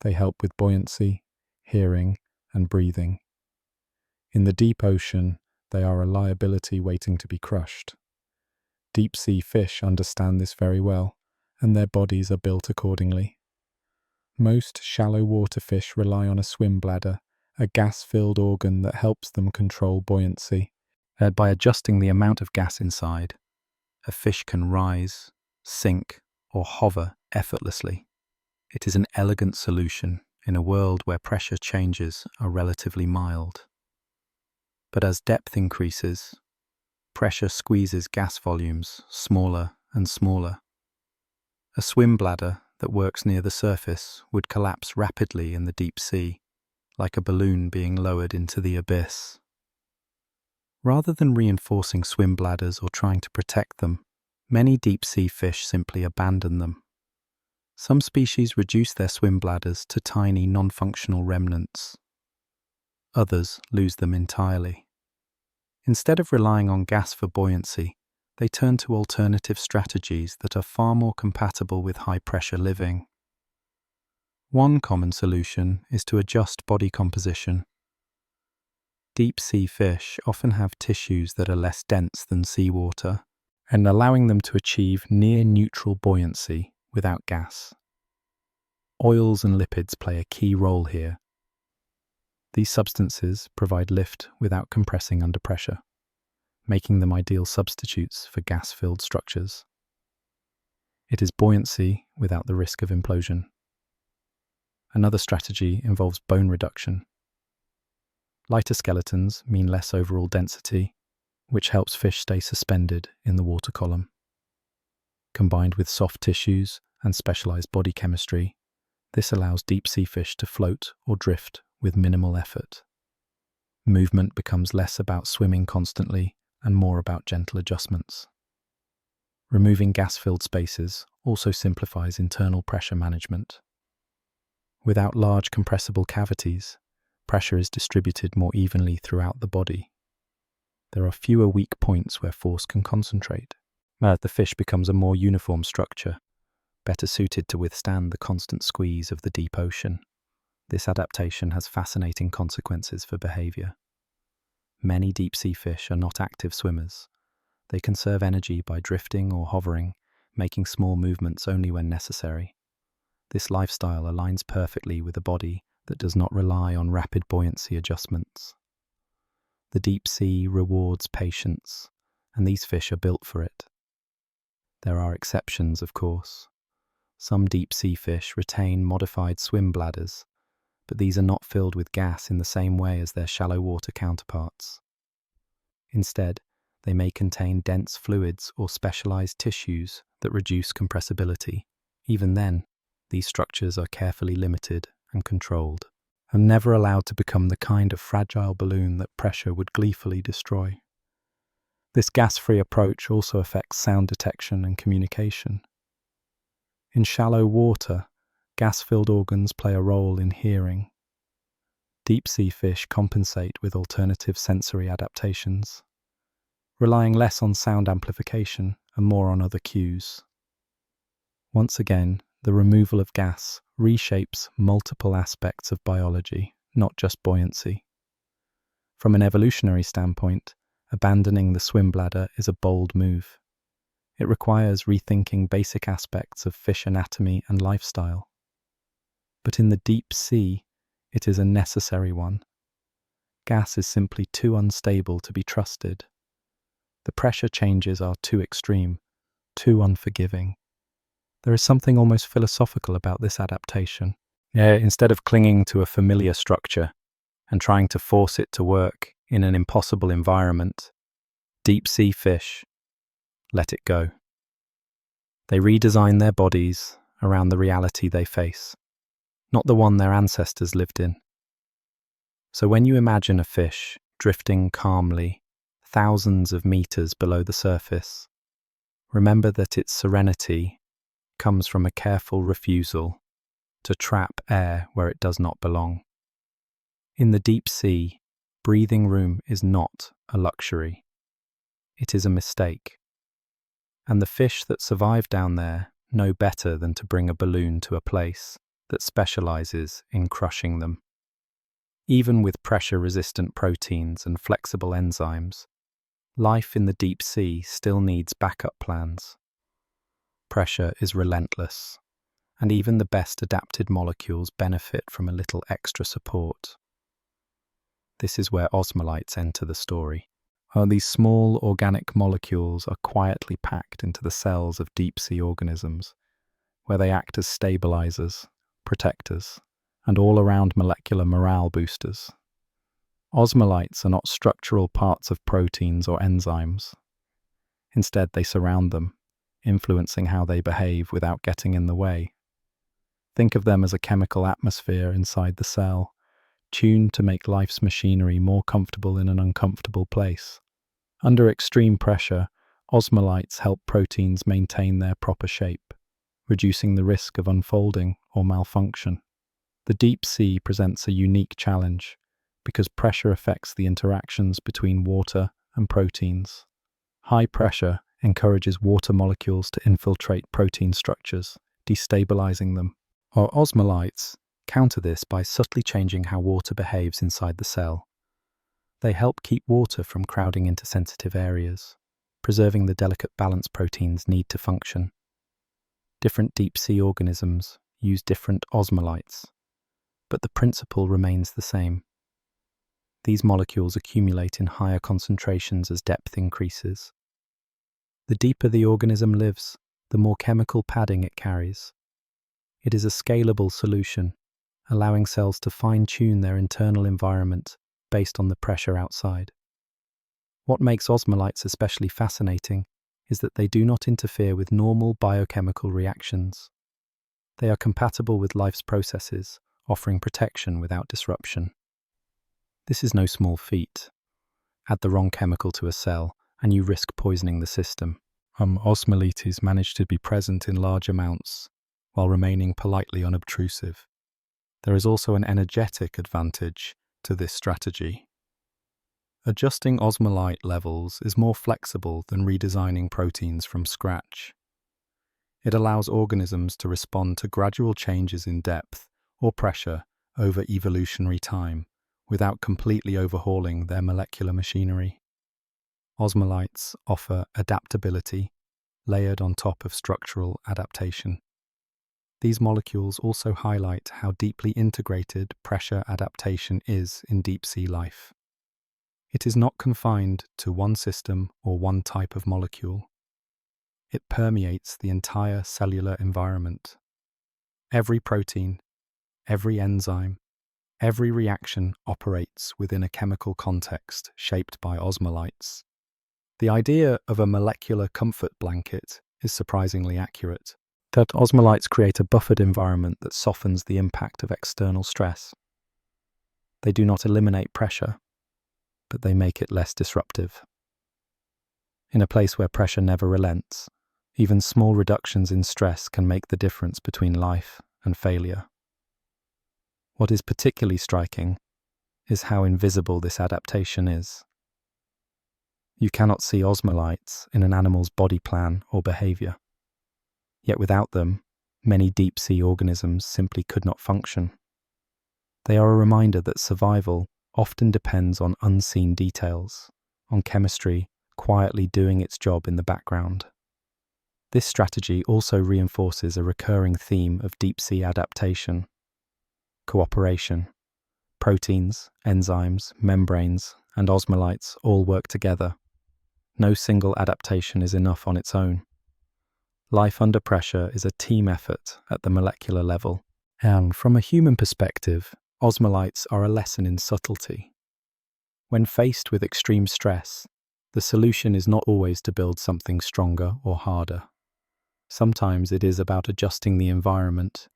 They help with buoyancy, hearing, and breathing. In the deep ocean, they are a liability waiting to be crushed. Deep-sea fish understand this very well, and their bodies are built accordingly. Most shallow water fish rely on a swim bladder, a gas-filled organ that helps them control buoyancy. By adjusting the amount of gas inside, a fish can rise, sink, or hover effortlessly. It is an elegant solution in a world where pressure changes are relatively mild. But as depth increases, pressure squeezes gas volumes smaller and smaller. A swim bladder that works near the surface would collapse rapidly in the deep sea, like a balloon being lowered into the abyss. Rather than reinforcing swim bladders or trying to protect them, many deep-sea fish simply abandon them. Some species reduce their swim bladders to tiny, non-functional remnants. Others lose them entirely. Instead of relying on gas for buoyancy, they turn to alternative strategies that are far more compatible with high-pressure living. One common solution is to adjust body composition. Deep-sea fish often have tissues that are less dense than seawater, and allowing them to achieve near-neutral buoyancy without gas. Oils and lipids play a key role here. These substances provide lift without compressing under pressure, making them ideal substitutes for gas-filled structures. It is buoyancy without the risk of implosion. Another strategy involves bone reduction. Lighter skeletons mean less overall density, which helps fish stay suspended in the water column. Combined with soft tissues and specialized body chemistry, this allows deep-sea fish to float or drift with minimal effort. Movement becomes less about swimming constantly and more about gentle adjustments. Removing gas-filled spaces also simplifies internal pressure management. Without large compressible cavities, pressure is distributed more evenly throughout the body. There are fewer weak points where force can concentrate. The fish becomes a more uniform structure, better suited to withstand the constant squeeze of the deep ocean. This adaptation has fascinating consequences for behavior. Many deep-sea fish are not active swimmers. They conserve energy by drifting or hovering, making small movements only when necessary. This lifestyle aligns perfectly with a body that does not rely on rapid buoyancy adjustments. The deep sea rewards patience, and these fish are built for it. There are exceptions, of course. Some deep-sea fish retain modified swim bladders, but these are not filled with gas in the same way as their shallow water counterparts. Instead, they may contain dense fluids or specialized tissues that reduce compressibility. Even then, these structures are carefully limited and controlled, and never allowed to become the kind of fragile balloon that pressure would gleefully destroy. This gas-free approach also affects sound detection and communication. In shallow water, gas-filled organs play a role in hearing. Deep-sea fish compensate with alternative sensory adaptations, relying less on sound amplification and more on other cues. Once again, the removal of gas reshapes multiple aspects of biology, not just buoyancy. From an evolutionary standpoint, abandoning the swim bladder is a bold move. It requires rethinking basic aspects of fish anatomy and lifestyle. But in the deep sea, it is a necessary one. Gas is simply too unstable to be trusted. The pressure changes are too extreme, too unforgiving. There is something almost philosophical about this adaptation. Instead of clinging to a familiar structure and trying to force it to work in an impossible environment, deep-sea fish let it go. They redesign their bodies around the reality they face, not the one their ancestors lived in. So when you imagine a fish drifting calmly thousands of meters below the surface, remember that its serenity comes from a careful refusal to trap air where it does not belong. In the deep sea, breathing room is not a luxury. It is a mistake. And the fish that survive down there know better than to bring a balloon to a place that specializes in crushing them. Even with pressure-resistant proteins and flexible enzymes, life in the deep sea still needs backup plans. Pressure is relentless, and even the best adapted molecules benefit from a little extra support. This is where osmolytes enter the story. These small organic molecules are quietly packed into the cells of deep-sea organisms, where they act as stabilizers, protectors, and all-around molecular morale boosters. Osmolytes are not structural parts of proteins or enzymes. Instead, they surround them, influencing how they behave without getting in the way. Think of them as a chemical atmosphere inside the cell, tuned to make life's machinery more comfortable in an uncomfortable place. Under extreme pressure, osmolytes help proteins maintain their proper shape, reducing the risk of unfolding or malfunction. The deep sea presents a unique challenge because pressure affects the interactions between water and proteins. High pressure encourages water molecules to infiltrate protein structures, destabilizing them. Or osmolytes counter this by subtly changing how water behaves inside the cell. They help keep water from crowding into sensitive areas, preserving the delicate balance proteins need to function. Different deep-sea organisms use different osmolytes, but the principle remains the same. These molecules accumulate in higher concentrations as depth increases. The deeper the organism lives, the more chemical padding it carries. It is a scalable solution, allowing cells to fine-tune their internal environment based on the pressure outside. What makes osmolytes especially fascinating is that they do not interfere with normal biochemical reactions. They are compatible with life's processes, offering protection without disruption. This is no small feat. Add the wrong chemical to a cell, and you risk poisoning the system. Osmolytes manage to be present in large amounts, while remaining politely unobtrusive. There is also an energetic advantage to this strategy. Adjusting osmolyte levels is more flexible than redesigning proteins from scratch. It allows organisms to respond to gradual changes in depth or pressure over evolutionary time without completely overhauling their molecular machinery. Osmolytes offer adaptability layered on top of structural adaptation. These molecules also highlight how deeply integrated pressure adaptation is in deep-sea life. It is not confined to one system or one type of molecule. It permeates the entire cellular environment. Every protein, every enzyme, every reaction operates within a chemical context shaped by osmolytes. The idea of a molecular comfort blanket is surprisingly accurate, that osmolytes create a buffered environment that softens the impact of external stress. They do not eliminate pressure, but they make it less disruptive. In a place where pressure never relents, even small reductions in stress can make the difference between life and failure. What is particularly striking is how invisible this adaptation is. You cannot see osmolytes in an animal's body plan or behavior. Yet without them, many deep-sea organisms simply could not function. They are a reminder that survival often depends on unseen details, on chemistry quietly doing its job in the background. This strategy also reinforces a recurring theme of deep-sea adaptation: cooperation. Proteins, enzymes, membranes, and osmolytes all work together. No single adaptation is enough on its own. Life under pressure is a team effort at the molecular level, and from a human perspective, osmolytes are a lesson in subtlety. When faced with extreme stress, the solution is not always to build something stronger or harder. Sometimes it is about adjusting the environment,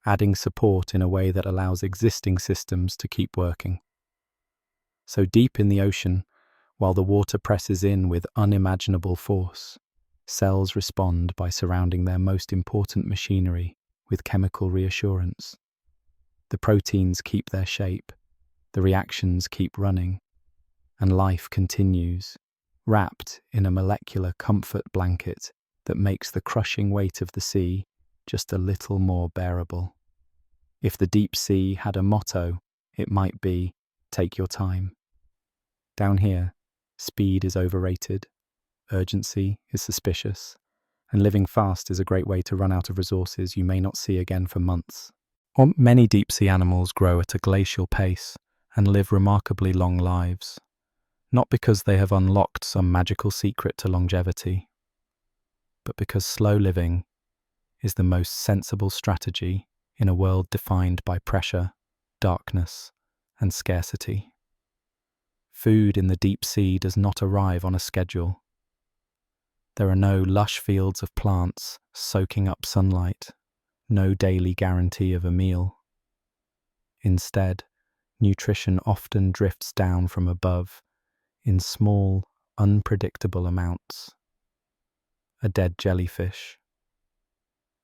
adding support in a way that allows existing systems to keep working. So deep in the ocean, while the water presses in with unimaginable force, cells respond by surrounding their most important machinery with chemical reassurance. The proteins keep their shape, the reactions keep running, and life continues, wrapped in a molecular comfort blanket that makes the crushing weight of the sea just a little more bearable. If the deep sea had a motto, it might be, "Take your time." Down here, speed is overrated, urgency is suspicious, and living fast is a great way to run out of resources you may not see again for months. Many deep-sea animals grow at a glacial pace and live remarkably long lives, not because they have unlocked some magical secret to longevity, but because slow living is the most sensible strategy in a world defined by pressure, darkness, and scarcity. Food in the deep sea does not arrive on a schedule. There are no lush fields of plants soaking up sunlight, no daily guarantee of a meal. Instead, nutrition often drifts down from above in small, unpredictable amounts. A dead jellyfish,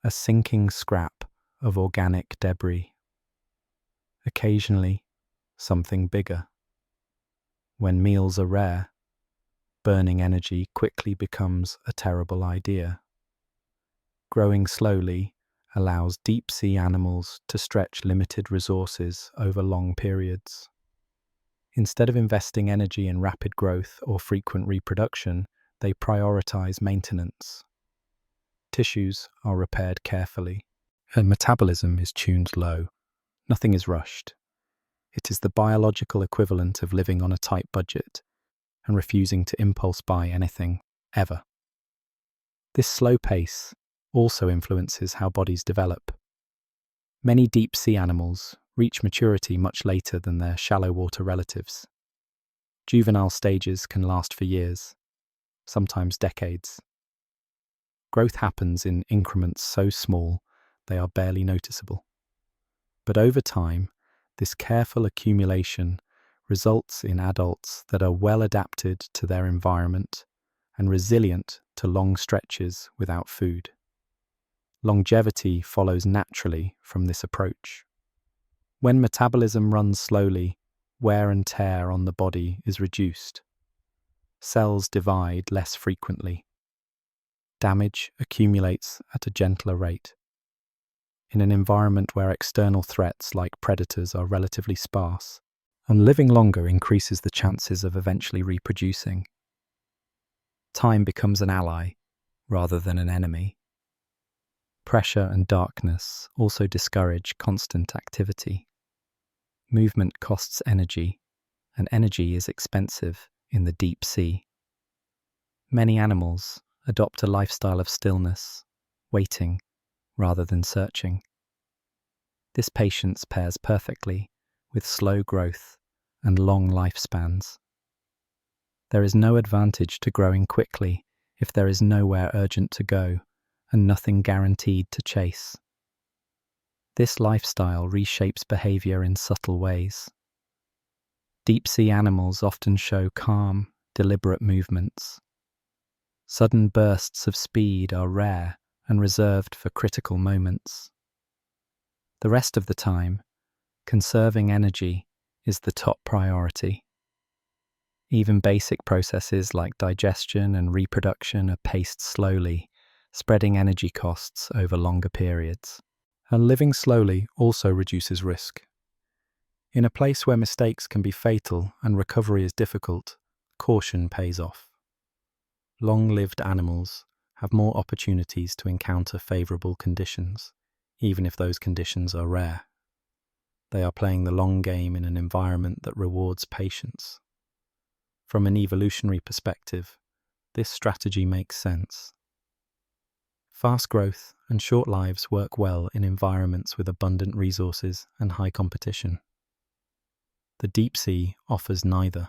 a sinking scrap of organic debris, occasionally something bigger. When meals are rare, burning energy quickly becomes a terrible idea. Growing slowly allows deep-sea animals to stretch limited resources over long periods. Instead of investing energy in rapid growth or frequent reproduction, they prioritize maintenance. Tissues are repaired carefully, and metabolism is tuned low. Nothing is rushed. It is the biological equivalent of living on a tight budget and refusing to impulse buy anything, ever. This slow pace also influences how bodies develop. Many deep-sea animals reach maturity much later than their shallow water relatives. Juvenile stages can last for years, sometimes decades. Growth happens in increments so small they are barely noticeable. But over time, this careful accumulation results in adults that are well adapted to their environment and resilient to long stretches without food. Longevity follows naturally from this approach. When metabolism runs slowly, wear and tear on the body is reduced. Cells divide less frequently. Damage accumulates at a gentler rate. In an environment where external threats like predators are relatively sparse, and living longer increases the chances of eventually reproducing. Time becomes an ally rather than an enemy. Pressure and darkness also discourage constant activity. Movement costs energy, and energy is expensive in the deep sea. Many animals adopt a lifestyle of stillness, waiting rather than searching. This patience pairs perfectly with slow growth and long lifespans. There is no advantage to growing quickly if there is nowhere urgent to go and nothing guaranteed to chase. This lifestyle reshapes behavior in subtle ways. Deep-sea animals often show calm, deliberate movements. Sudden bursts of speed are rare and reserved for critical moments. The rest of the time, conserving energy is the top priority. Even basic processes like digestion and reproduction are paced slowly, spreading energy costs over longer periods. And living slowly also reduces risk. In a place where mistakes can be fatal and recovery is difficult, caution pays off. Long-lived animals have more opportunities to encounter favourable conditions, even if those conditions are rare. They are playing the long game in an environment that rewards patience. From an evolutionary perspective, this strategy makes sense. Fast growth and short lives work well in environments with abundant resources and high competition. The deep sea offers neither.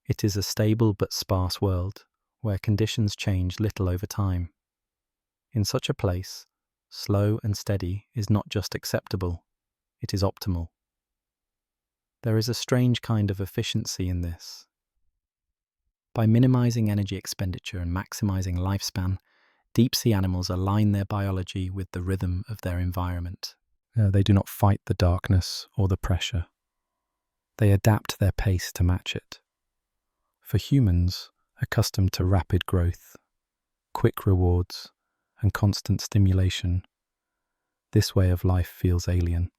It is a stable but sparse world where conditions change little over time. In such a place, slow and steady is not just acceptable, it is optimal. There is a strange kind of efficiency in this. By minimizing energy expenditure and maximizing lifespan, deep-sea animals align their biology with the rhythm of their environment. They do not fight the darkness or the pressure. They adapt their pace to match it. For humans, accustomed to rapid growth, quick rewards, and constant stimulation, this way of life feels alien.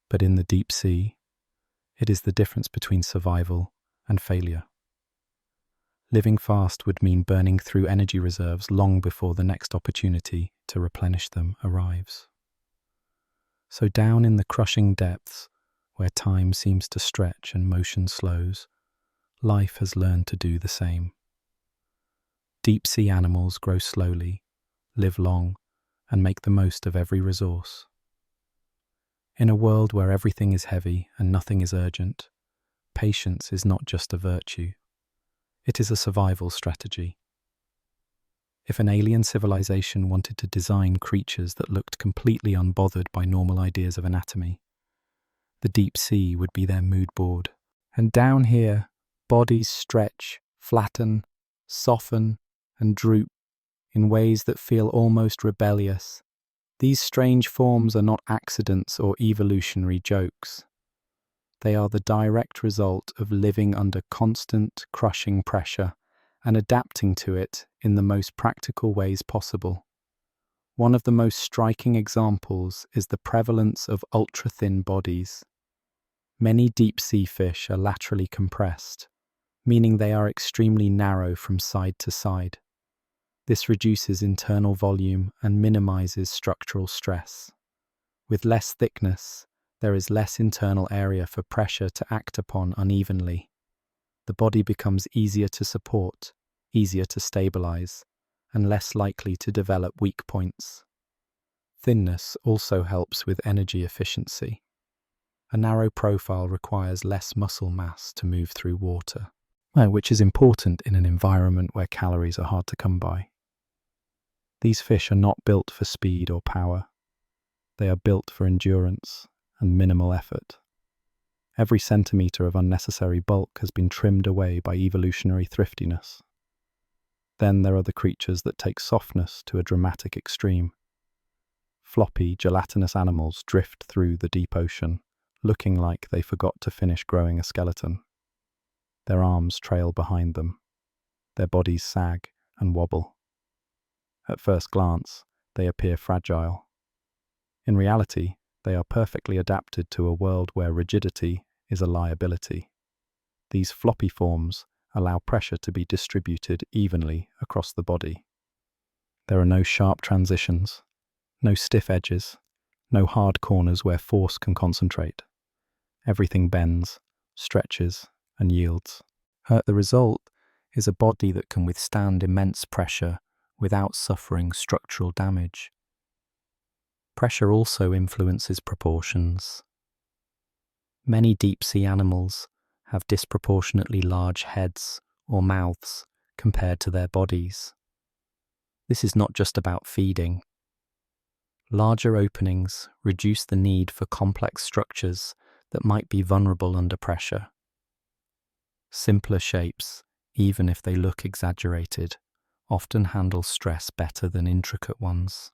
But in the deep sea, it is the difference between survival and failure. Living fast would mean burning through energy reserves long before the next opportunity to replenish them arrives. So down in the crushing depths, where time seems to stretch and motion slows, life has learned to do the same. Deep-sea animals grow slowly, live long, and make the most of every resource. In a world where everything is heavy and nothing is urgent, patience is not just a virtue. It is a survival strategy. If an alien civilization wanted to design creatures that looked completely unbothered by normal ideas of anatomy, the deep sea would be their mood board. And down here, bodies stretch, flatten, soften, and droop in ways that feel almost rebellious. These strange forms are not accidents or evolutionary jokes. They are the direct result of living under constant, crushing pressure and adapting to it in the most practical ways possible. One of the most striking examples is the prevalence of ultra-thin bodies. Many deep-sea fish are laterally compressed, meaning they are extremely narrow from side to side. This reduces internal volume and minimizes structural stress. With less thickness, there is less internal area for pressure to act upon unevenly. The body becomes easier to support, easier to stabilize, and less likely to develop weak points. Thinness also helps with energy efficiency. A narrow profile requires less muscle mass to move through water, which is important in an environment where calories are hard to come by. These fish are not built for speed or power. They are built for endurance and minimal effort. Every centimetre of unnecessary bulk has been trimmed away by evolutionary thriftiness. Then there are the creatures that take softness to a dramatic extreme. Floppy, gelatinous animals drift through the deep ocean, looking like they forgot to finish growing a skeleton. Their arms trail behind them. Their bodies sag and wobble. At first glance, they appear fragile. In reality, they are perfectly adapted to a world where rigidity is a liability. These floppy forms allow pressure to be distributed evenly across the body. There are no sharp transitions, no stiff edges, no hard corners where force can concentrate. Everything bends, stretches, and yields. The result is a body that can withstand immense pressure without suffering structural damage. Pressure also influences proportions. Many deep-sea animals have disproportionately large heads or mouths compared to their bodies. This is not just about feeding. Larger openings reduce the need for complex structures that might be vulnerable under pressure. Simpler shapes, even if they look exaggerated, often handle stress better than intricate ones.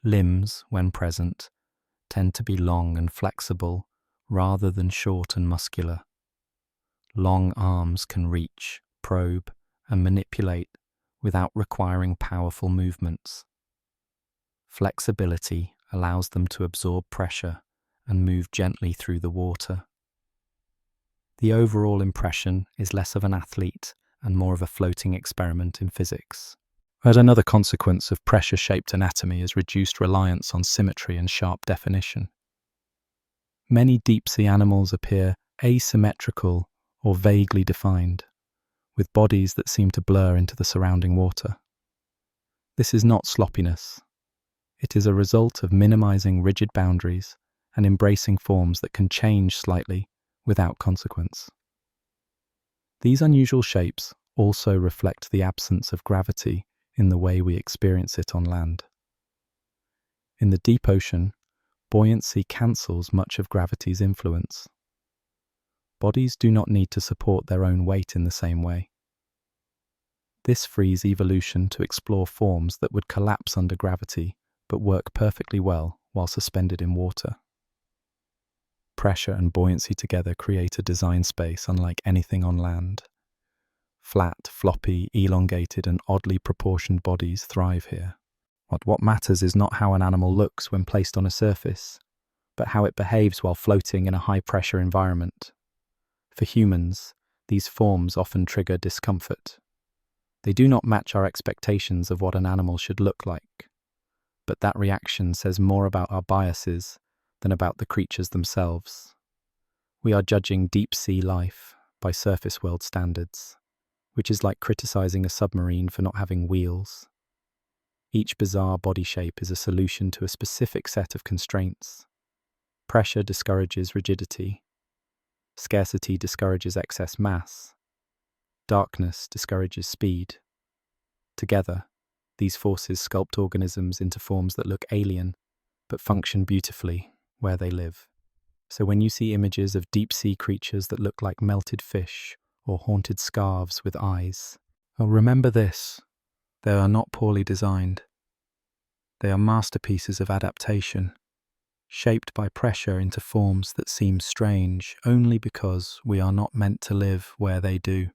Limbs, when present, tend to be long and flexible rather than short and muscular. Long arms can reach, probe, and manipulate without requiring powerful movements. Flexibility allows them to absorb pressure and move gently through the water. The overall impression is less of an athlete and more of a floating experiment in physics. But another consequence of pressure-shaped anatomy is reduced reliance on symmetry and sharp definition. Many deep-sea animals appear asymmetrical or vaguely defined, with bodies that seem to blur into the surrounding water. This is not sloppiness. It is a result of minimizing rigid boundaries and embracing forms that can change slightly without consequence. These unusual shapes also reflect the absence of gravity in the way we experience it on land. In the deep ocean, buoyancy cancels much of gravity's influence. Bodies do not need to support their own weight in the same way. This frees evolution to explore forms that would collapse under gravity but work perfectly well while suspended in water. Pressure and buoyancy together create a design space unlike anything on land. Flat, floppy, elongated, and oddly proportioned bodies thrive here. What matters is not how an animal looks when placed on a surface, but how it behaves while floating in a high-pressure environment. For humans, these forms often trigger discomfort. They do not match our expectations of what an animal should look like, but that reaction says more about our biases than about the creatures themselves. We are judging deep-sea life by surface world standards, which is like criticizing a submarine for not having wheels. Each bizarre body shape is a solution to a specific set of constraints. Pressure discourages rigidity. Scarcity discourages excess mass. Darkness discourages speed. Together, these forces sculpt organisms into forms that look alien, but function beautifully where they live. So when you see images of deep-sea creatures that look like melted fish or haunted scarves with eyes, well, remember this: they are not poorly designed. They are masterpieces of adaptation, shaped by pressure into forms that seem strange only because we are not meant to live where they do.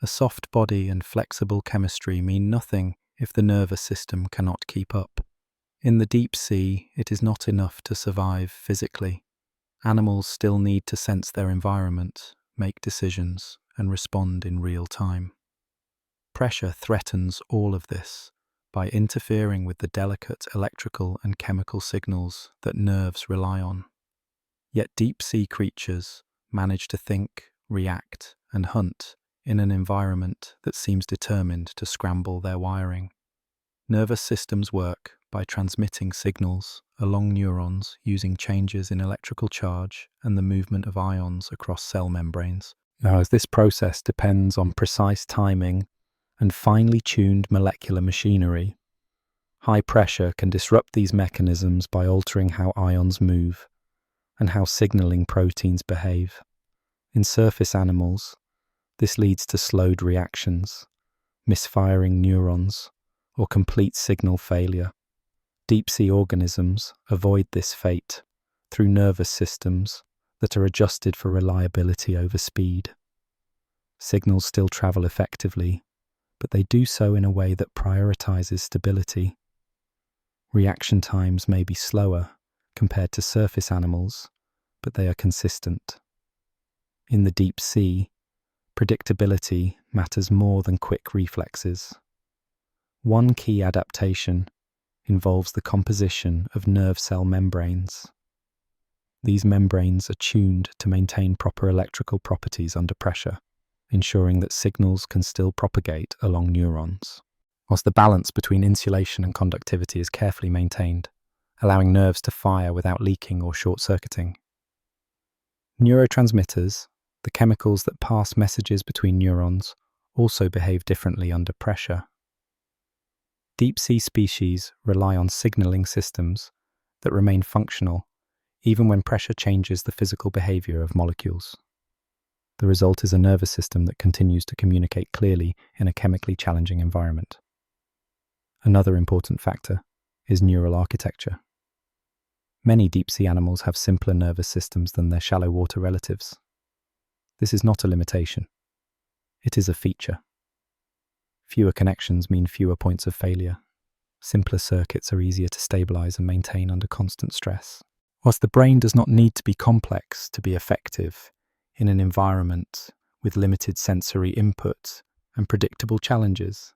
A soft body and flexible chemistry mean nothing if the nervous system cannot keep up. In the deep sea, it is not enough to survive physically. Animals still need to sense their environment, make decisions, and respond in real time. Pressure threatens all of this by interfering with the delicate electrical and chemical signals that nerves rely on. Yet deep-sea creatures manage to think, react, and hunt in an environment that seems determined to scramble their wiring. Nervous systems work by transmitting signals along neurons using changes in electrical charge and the movement of ions across cell membranes. Now, as this process depends on precise timing and finely tuned molecular machinery, high pressure can disrupt these mechanisms by altering how ions move and how signaling proteins behave. In surface animals, this leads to slowed reactions, misfiring neurons, or complete signal failure. Deep-sea organisms avoid this fate through nervous systems that are adjusted for reliability over speed. Signals still travel effectively, but they do so in a way that prioritizes stability. Reaction times may be slower compared to surface animals, but they are consistent. In the deep sea, predictability matters more than quick reflexes. One key adaptation involves the composition of nerve cell membranes. These membranes are tuned to maintain proper electrical properties under pressure, ensuring that signals can still propagate along neurons, whilst the balance between insulation and conductivity is carefully maintained, allowing nerves to fire without leaking or short-circuiting. Neurotransmitters, the chemicals that pass messages between neurons, also behave differently under pressure. Deep-sea species rely on signaling systems that remain functional even when pressure changes the physical behavior of molecules. The result is a nervous system that continues to communicate clearly in a chemically challenging environment. Another important factor is neural architecture. Many deep-sea animals have simpler nervous systems than their shallow water relatives. This is not a limitation. It is a feature. Fewer connections mean fewer points of failure. Simpler circuits are easier to stabilize and maintain under constant stress. Whilst the brain does not need to be complex to be effective in an environment with limited sensory input and predictable challenges,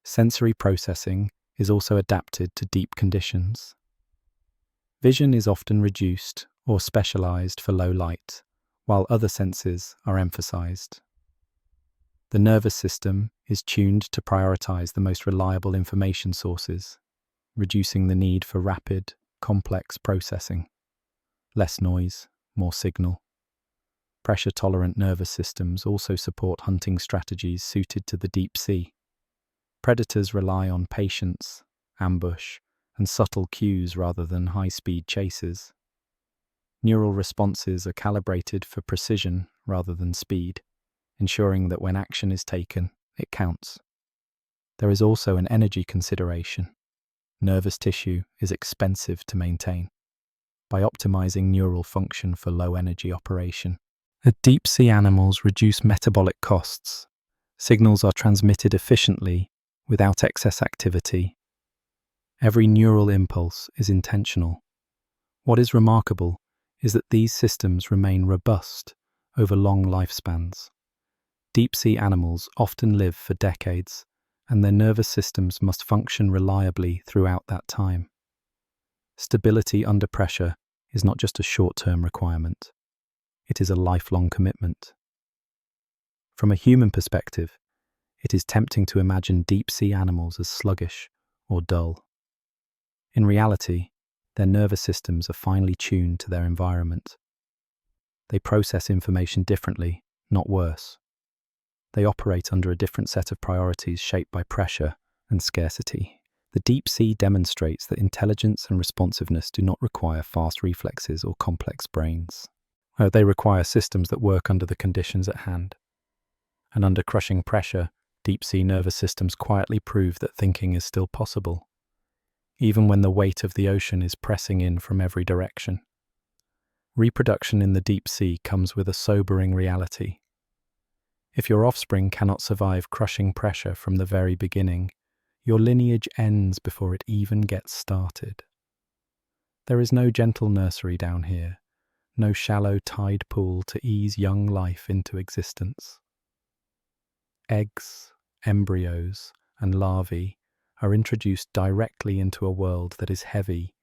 sensory processing is also adapted to deep conditions. Vision is often reduced or specialized for low light, while other senses are emphasized. The nervous system is tuned to prioritize the most reliable information sources, reducing the need for rapid, complex processing. Less noise, more signal. Pressure-tolerant nervous systems also support hunting strategies suited to the deep sea. Predators rely on patience, ambush, and subtle cues rather than high-speed chases. Neural responses are calibrated for precision rather than speed, ensuring that when action is taken, it counts. There is also an energy consideration. Nervous tissue is expensive to maintain. By optimizing neural function for low-energy operation, the deep-sea animals reduce metabolic costs. Signals are transmitted efficiently without excess activity. Every neural impulse is intentional. What is remarkable is that these systems remain robust over long lifespans. Deep-sea animals often live for decades, and their nervous systems must function reliably throughout that time. Stability under pressure is not just a short-term requirement. It is a lifelong commitment. From a human perspective, it is tempting to imagine deep-sea animals as sluggish or dull. In reality, their nervous systems are finely tuned to their environment. They process information differently, not worse. They operate under a different set of priorities shaped by pressure and scarcity. The deep sea demonstrates that intelligence and responsiveness do not require fast reflexes or complex brains. They require systems that work under the conditions at hand. And under crushing pressure, deep sea nervous systems quietly prove that thinking is still possible, even when the weight of the ocean is pressing in from every direction. Reproduction in the deep sea comes with a sobering reality. If your offspring cannot survive crushing pressure from the very beginning, your lineage ends before it even gets started. There is no gentle nursery down here, no shallow tide pool to ease young life into existence. Eggs, embryos, and larvae are introduced directly into a world that is heavy,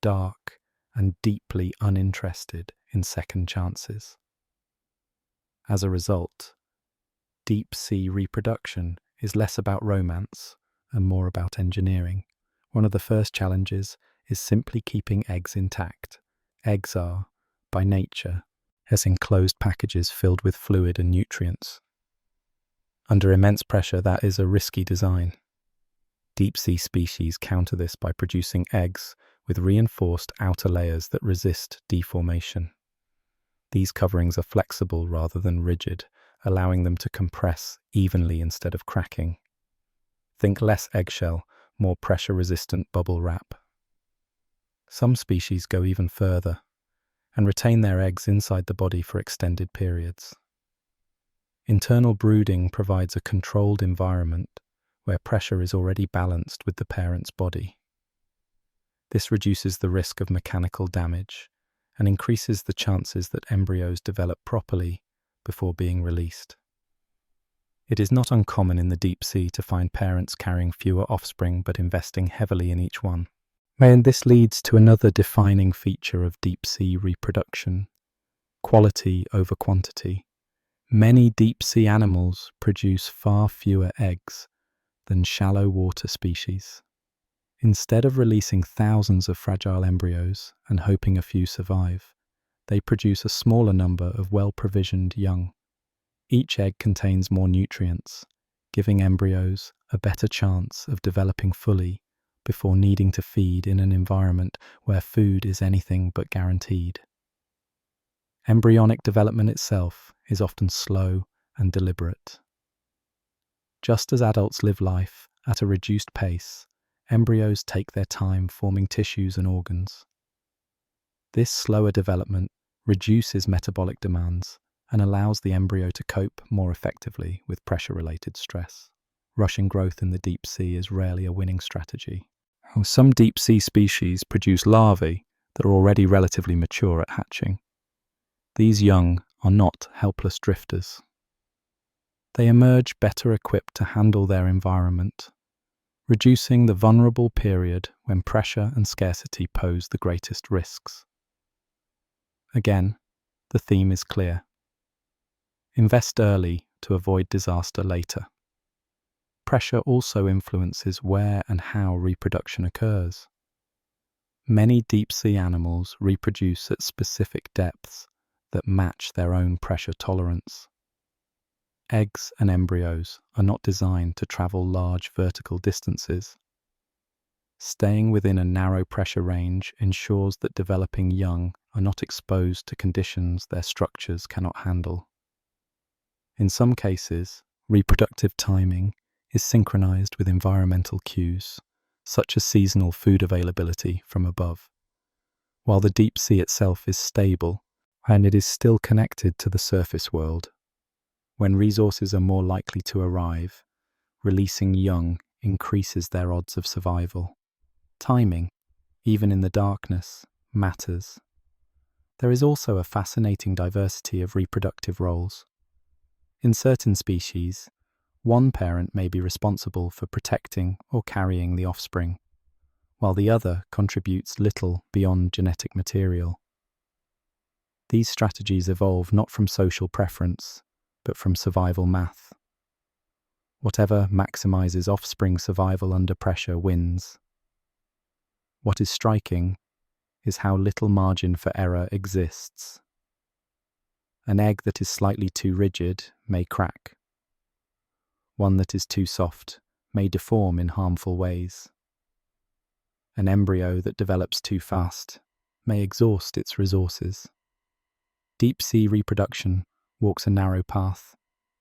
dark, and deeply uninterested in second chances. As a result, deep-sea reproduction is less about romance and more about engineering. One of the first challenges is simply keeping eggs intact. Eggs are, by nature, as enclosed packages filled with fluid and nutrients. Under immense pressure, that is a risky design. Deep-sea species counter this by producing eggs with reinforced outer layers that resist deformation. These coverings are flexible rather than rigid, allowing them to compress evenly instead of cracking. Think less eggshell, more pressure-resistant bubble wrap. Some species go even further. and retain their eggs inside the body for extended periods. Internal brooding provides a controlled environment where pressure is already balanced with the parent's body. This reduces the risk of mechanical damage and increases the chances that embryos develop properly before being released. It is not uncommon in the deep sea to find parents carrying fewer offspring but investing heavily in each one. And this leads to another defining feature of deep sea reproduction: quality over quantity. Many deep sea animals produce far fewer eggs than shallow water species. Instead of releasing thousands of fragile embryos and hoping a few survive, they produce a smaller number of well-provisioned young. Each egg contains more nutrients, giving embryos a better chance of developing fully before needing to feed in an environment where food is anything but guaranteed. Embryonic development itself is often slow and deliberate. Just as adults live life at a reduced pace, embryos take their time forming tissues and organs. This slower development reduces metabolic demands and allows the embryo to cope more effectively with pressure-related stress. Rushing growth in the deep sea is rarely a winning strategy. Some deep sea species produce larvae that are already relatively mature at hatching. These young are not helpless drifters. They emerge better equipped to handle their environment, reducing the vulnerable period when pressure and scarcity pose the greatest risks. Again, the theme is clear. Invest early to avoid disaster later. Pressure also influences where and how reproduction occurs. Many deep-sea animals reproduce at specific depths that match their own pressure tolerance. Eggs and embryos are not designed to travel large vertical distances. Staying within a narrow pressure range ensures that developing young are not exposed to conditions their structures cannot handle. In some cases, reproductive timing is synchronized with environmental cues, such as seasonal food availability from above. While the deep sea itself is stable, and it is still connected to the surface world, when resources are more likely to arrive, releasing young increases their odds of survival. Timing, even in the darkness, matters. There is also a fascinating diversity of reproductive roles. In certain species, one parent may be responsible for protecting or carrying the offspring, while the other contributes little beyond genetic material. These strategies evolve not from social preference, but from survival math. Whatever maximizes offspring survival under pressure wins. What is striking is how little margin for error exists. An egg that is slightly too rigid may crack. One that is too soft may deform in harmful ways. An embryo that develops too fast may exhaust its resources. Deep-sea reproduction walks a narrow path,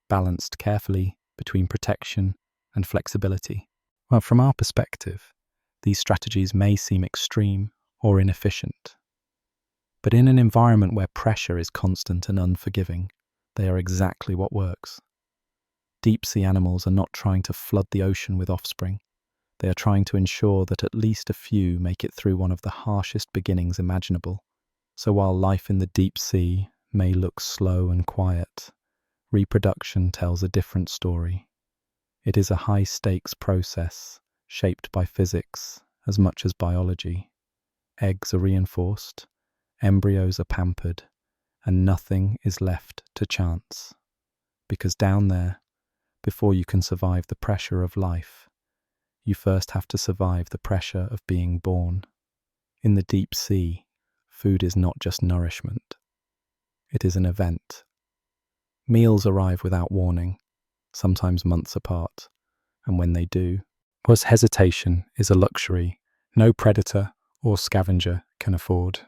balanced carefully between protection and flexibility. Well, from our perspective, these strategies may seem extreme or inefficient. But in an environment where pressure is constant and unforgiving, they are exactly what works. Deep-sea animals are not trying to flood the ocean with offspring. They are trying to ensure that at least a few make it through one of the harshest beginnings imaginable. So while life in the deep sea may look slow and quiet, reproduction tells a different story. It is a high-stakes process, shaped by physics as much as biology. Eggs are reinforced, embryos are pampered, and nothing is left to chance. Because down there, before you can survive the pressure of life, you first have to survive the pressure of being born. In the deep sea, food is not just nourishment. It is an event. Meals arrive without warning, sometimes months apart, and when they do, because hesitation is a luxury no predator or scavenger can afford.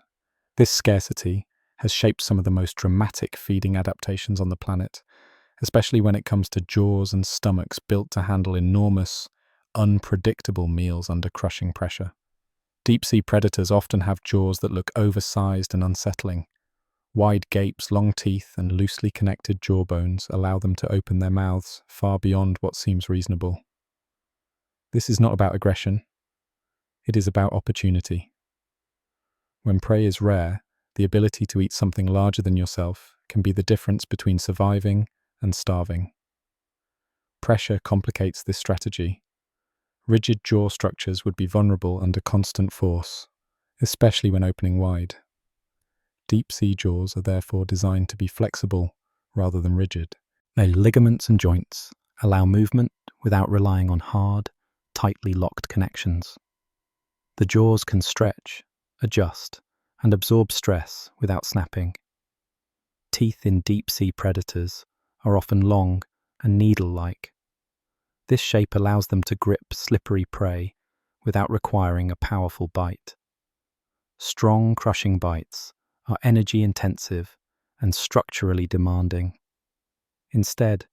This scarcity has shaped some of the most dramatic feeding adaptations on the planet, especially when it comes to jaws and stomachs built to handle enormous, unpredictable meals under crushing pressure. Deep-sea predators often have jaws that look oversized and unsettling, Wide gapes, long teeth, and loosely connected jawbones allow them to open their mouths far beyond what seems reasonable. This is not about aggression. It is about opportunity. When prey is rare, the ability to eat something larger than yourself can be the difference between surviving and starving. Pressure complicates this strategy. Rigid jaw structures would be vulnerable under constant force, especially when opening wide. Deep-sea jaws are therefore designed to be flexible rather than rigid. Their ligaments and joints allow movement without relying on hard, tightly locked connections. The jaws can stretch, adjust, and absorb stress without snapping. Teeth in deep-sea predators are often long and needle-like. This shape allows them to grip slippery prey without requiring a powerful bite. Strong, crushing bites are energy-intensive and structurally demanding. Instead,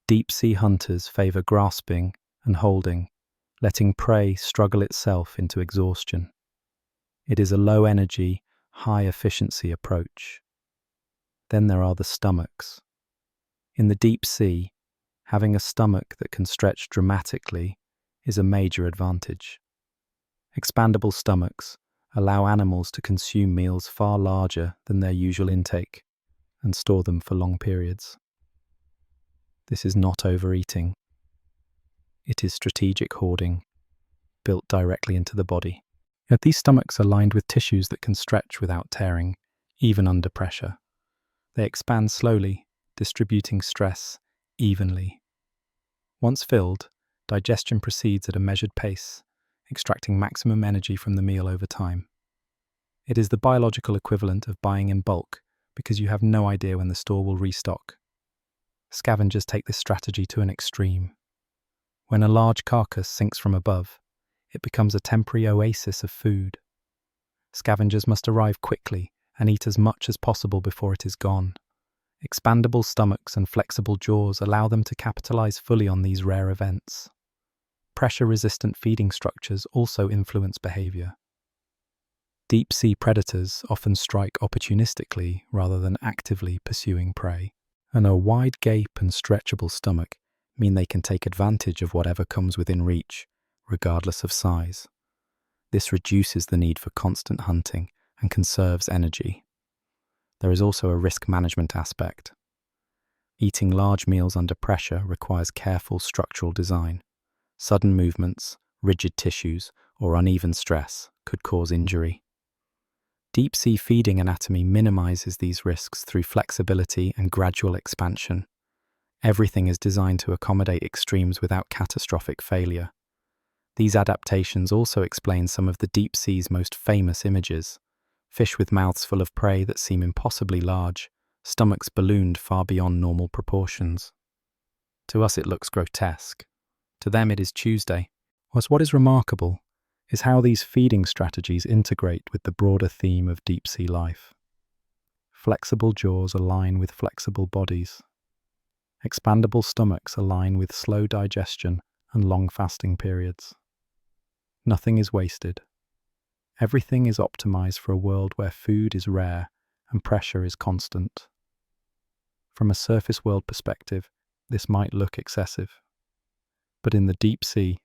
deep-sea hunters favor grasping and holding, letting prey struggle itself into exhaustion. It is a low-energy, high-efficiency approach. Then there are the stomachs. In the deep sea, having a stomach that can stretch dramatically is a major advantage. Expandable stomachs allow animals to consume meals far larger than their usual intake and store them for long periods. This is not overeating. It is strategic hoarding, built directly into the body. Yet these stomachs are lined with tissues that can stretch without tearing, even under pressure. They expand slowly, distributing stress evenly. Once filled, digestion proceeds at a measured pace, extracting maximum energy from the meal over time. It is the biological equivalent of buying in bulk because you have no idea when the store will restock. Scavengers take this strategy to an extreme. When a large carcass sinks from above, it becomes a temporary oasis of food. Scavengers must arrive quickly and eat as much as possible before it is gone. Expandable stomachs and flexible jaws allow them to capitalize fully on these rare events. Pressure-resistant feeding structures also influence behavior. Deep-sea predators often strike opportunistically rather than actively pursuing prey, and a wide gape and stretchable stomach mean they can take advantage of whatever comes within reach, regardless of size. This reduces the need for constant hunting and conserves energy. There is also a risk management aspect. Eating large meals under pressure requires careful structural design. Sudden movements, rigid tissues, or uneven stress could cause injury. Deep-sea feeding anatomy minimizes these risks through flexibility and gradual expansion. Everything is designed to accommodate extremes without catastrophic failure. These adaptations also explain some of the deep sea's most famous images. Fish with mouths full of prey that seem impossibly large, stomachs ballooned far beyond normal proportions. To us it looks grotesque. To them it is Tuesday. What is remarkable is how these feeding strategies integrate with the broader theme of deep-sea life. Flexible jaws align with flexible bodies. Expandable stomachs align with slow digestion and long fasting periods. Nothing is wasted. Everything is optimized for a world where food is rare and pressure is constant. From a surface world perspective, this might look excessive. But in the deep sea,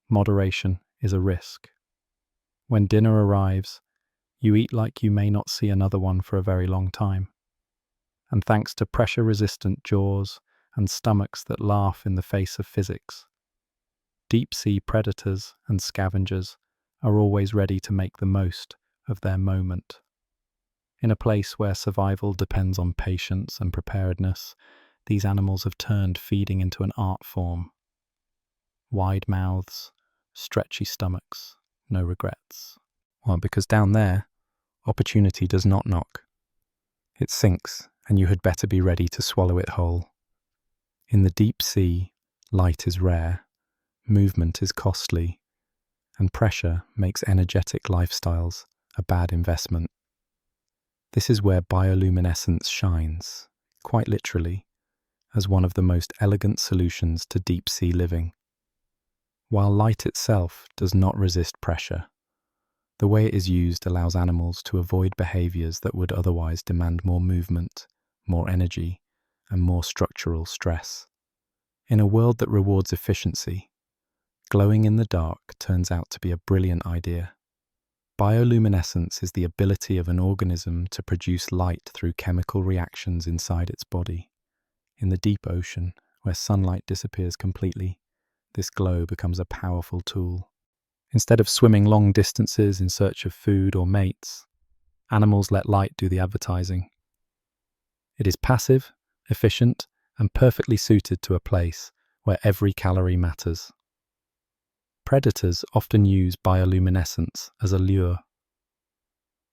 moderation is a risk. When dinner arrives, you eat like you may not see another one for a very long time. And thanks to pressure-resistant jaws and stomachs that laugh in the face of physics, deep-sea predators and scavengers are always ready to make the most of their moment. In a place where survival depends on patience and preparedness, these animals have turned feeding into an art form. Wide mouths, stretchy stomachs, no regrets. Well, because down there, opportunity does not knock. It sinks, and you had better be ready to swallow it whole. In the deep sea, light is rare, movement is costly, and pressure makes energetic lifestyles a bad investment. This is where bioluminescence shines, quite literally, as one of the most elegant solutions to deep-sea living. While light itself does not resist pressure, The way it is used allows animals to avoid behaviors that would otherwise demand more movement, more energy, and more structural stress. In a world that rewards efficiency, glowing in the dark turns out to be a brilliant idea. Bioluminescence is the ability of an organism to produce light through chemical reactions inside its body. In the deep ocean, where sunlight disappears completely, this glow becomes a powerful tool. Instead of swimming long distances in search of food or mates, animals let light do the advertising. It is passive, efficient, and perfectly suited to a place where every calorie matters. Predators often use bioluminescence as a lure.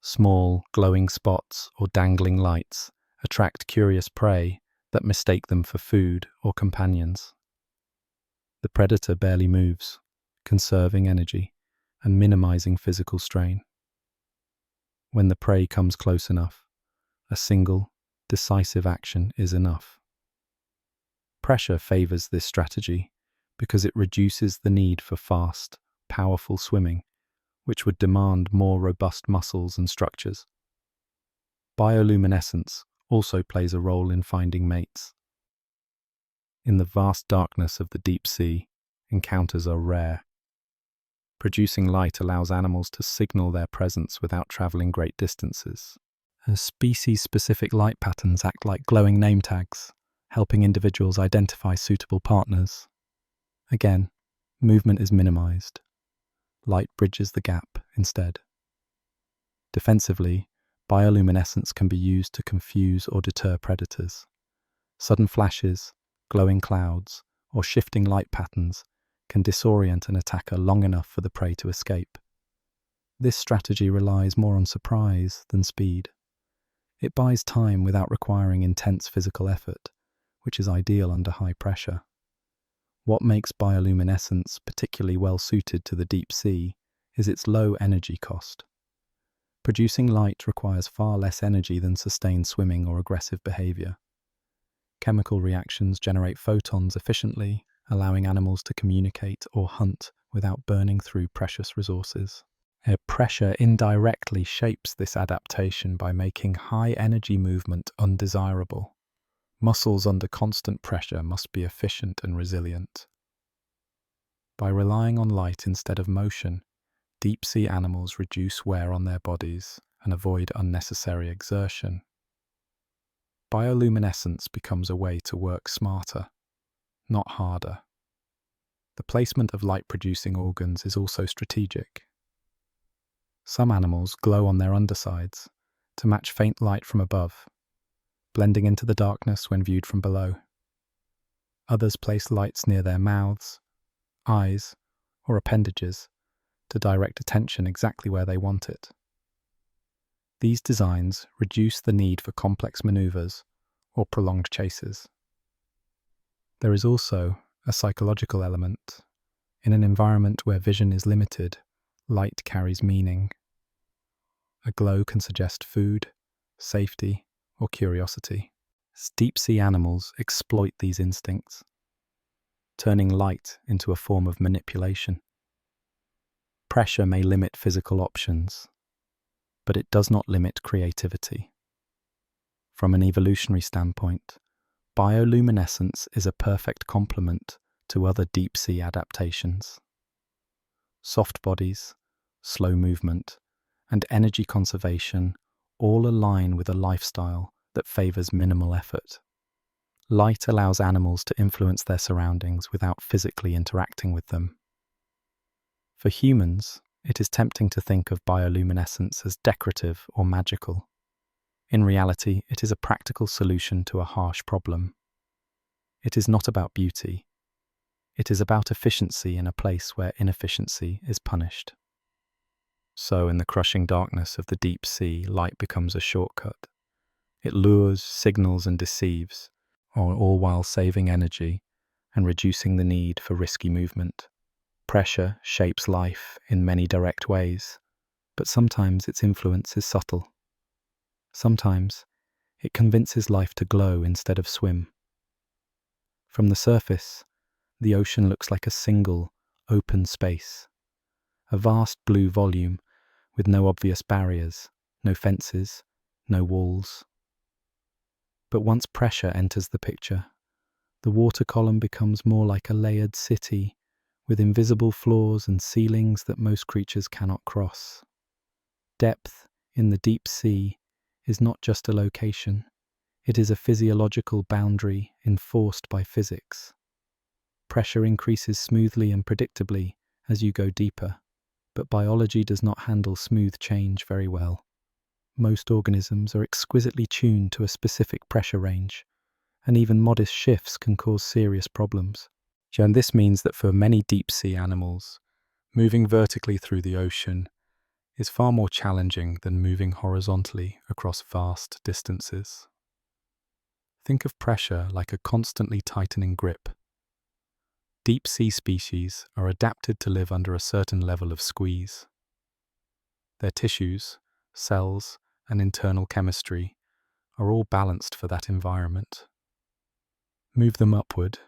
Small, glowing spots or dangling lights attract curious prey that mistake them for food or companions. The predator barely moves, conserving energy and minimizing physical strain. When the prey comes close enough, a single, decisive action is enough. Pressure favors this strategy because it reduces the need for fast, powerful swimming, which would demand more robust muscles and structures. Bioluminescence also plays a role in finding mates. In the vast darkness of the deep sea, encounters are rare. Producing light allows animals to signal their presence without traveling great distances. Species-specific light patterns act like glowing name tags, helping individuals identify suitable partners. Again, movement is minimized. Light bridges the gap instead. Defensively, bioluminescence can be used to confuse or deter predators. Sudden flashes, glowing clouds, or shifting light patterns can disorient an attacker long enough for the prey to escape. This strategy relies more on surprise than speed. It buys time without requiring intense physical effort, which is ideal under high pressure. What makes bioluminescence particularly well suited to the deep sea is its low energy cost. Producing light requires far less energy than sustained swimming or aggressive behavior. Chemical reactions generate photons efficiently, allowing animals to communicate or hunt without burning through precious resources. Air pressure indirectly shapes this adaptation by making high-energy movement undesirable. Muscles under constant pressure must be efficient and resilient. By relying on light instead of motion, deep-sea animals reduce wear on their bodies and avoid unnecessary exertion. Bioluminescence becomes a way to work smarter, not harder. The placement of light-producing organs is also strategic. Some animals glow on their undersides to match faint light from above, blending into the darkness when viewed from below. Others place lights near their mouths, eyes, or appendages to direct attention exactly where they want it. These designs reduce the need for complex maneuvers or prolonged chases. There is also a psychological element. In an environment where vision is limited, light carries meaning. A glow can suggest food, safety, or curiosity. Deep-sea animals exploit these instincts, turning light into a form of manipulation. Pressure may limit physical options, but it does not limit creativity. From an evolutionary standpoint, bioluminescence is a perfect complement to other deep-sea adaptations. Soft bodies, slow movement, and energy conservation all align with a lifestyle that favors minimal effort. Light allows animals to influence their surroundings without physically interacting with them. For humans, it is tempting to think of bioluminescence as decorative or magical. In reality, it is a practical solution to a harsh problem. It is not about beauty. It is about efficiency in a place where inefficiency is punished. So, in the crushing darkness of the deep sea, light becomes a shortcut. It lures, signals, and deceives, all while saving energy and reducing the need for risky movement. Pressure shapes life in many direct ways, but sometimes its influence is subtle. Sometimes it convinces life to glow instead of swim. From the surface, the ocean looks like a single, open space, a vast blue volume with no obvious barriers, no fences, no walls. But once pressure enters the picture, the water column becomes more like a layered city, with invisible floors and ceilings that most creatures cannot cross. Depth in the deep sea is not just a location, it is a physiological boundary enforced by physics. Pressure increases smoothly and predictably as you go deeper, but biology does not handle smooth change very well. Most organisms are exquisitely tuned to a specific pressure range, and even modest shifts can cause serious problems. And this means that for many deep-sea animals, moving vertically through the ocean is far more challenging than moving horizontally across vast distances. Think of pressure like a constantly tightening grip. Deep-sea species are adapted to live under a certain level of squeeze. Their tissues, cells, and internal chemistry are all balanced for that environment. Move them upward,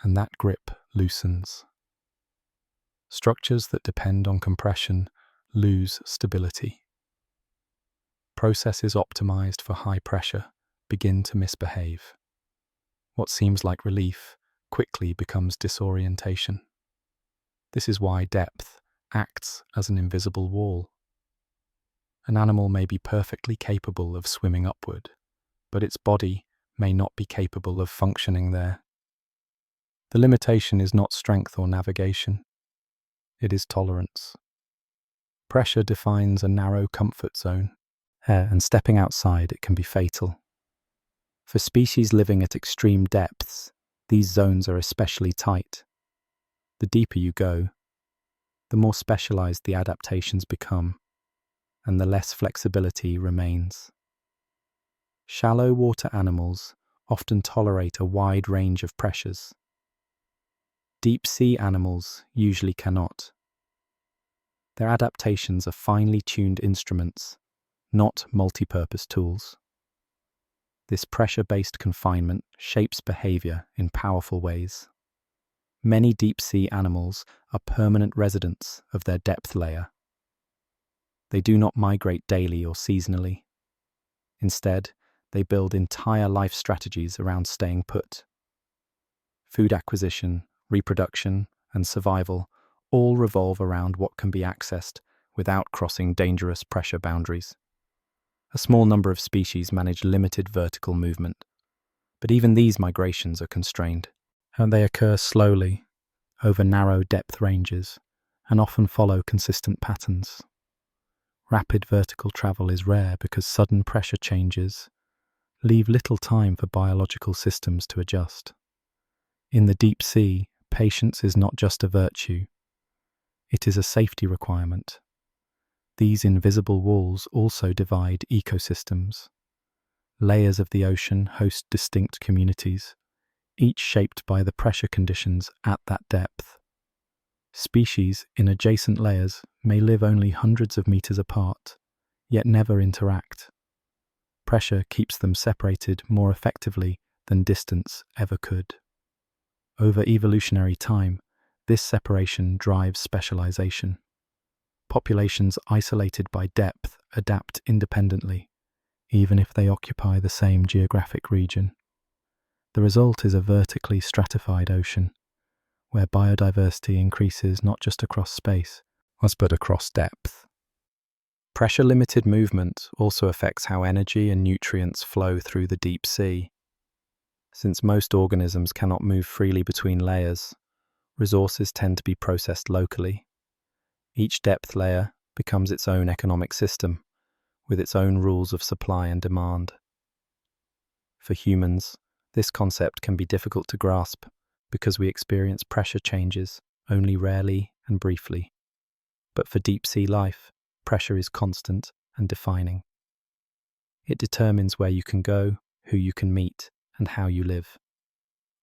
and that grip loosens. Structures that depend on compression lose stability. Processes optimized for high pressure begin to misbehave. What seems like relief quickly becomes disorientation. This is why depth acts as an invisible wall. An animal may be perfectly capable of swimming upward, but its body may not be capable of functioning there. The limitation is not strength or navigation, it is tolerance. Pressure defines a narrow comfort zone, and stepping outside it can be fatal. For species living at extreme depths, these zones are especially tight. The deeper you go, the more specialized the adaptations become, and the less flexibility remains. Shallow water animals often tolerate a wide range of pressures. Deep-sea animals usually cannot. Their adaptations are finely tuned instruments, not multi-purpose tools. This pressure-based confinement shapes behavior in powerful ways. Many deep-sea animals are permanent residents of their depth layer. They do not migrate daily or seasonally. Instead, they build entire life strategies around staying put. Food acquisition, reproduction, and survival all revolve around what can be accessed without crossing dangerous pressure boundaries. A small number of species manage limited vertical movement, but even these migrations are constrained, and they occur slowly, over narrow depth ranges, and often follow consistent patterns. Rapid vertical travel is rare because sudden pressure changes leave little time for biological systems to adjust. In the deep sea, patience is not just a virtue, it is a safety requirement. These invisible walls also divide ecosystems. Layers of the ocean host distinct communities, each shaped by the pressure conditions at that depth. Species in adjacent layers may live only hundreds of meters apart, yet never interact. Pressure keeps them separated more effectively than distance ever could. Over evolutionary time, this separation drives specialization. Populations isolated by depth adapt independently, even if they occupy the same geographic region. The result is a vertically stratified ocean, where biodiversity increases not just across space, but across depth. Pressure-limited movement also affects how energy and nutrients flow through the deep sea. Since most organisms cannot move freely between layers, resources tend to be processed locally. Each depth layer becomes its own economic system, with its own rules of supply and demand. For humans, this concept can be difficult to grasp because we experience pressure changes only rarely and briefly. But for deep-sea life, pressure is constant and defining. It determines where you can go, who you can meet, and how you live.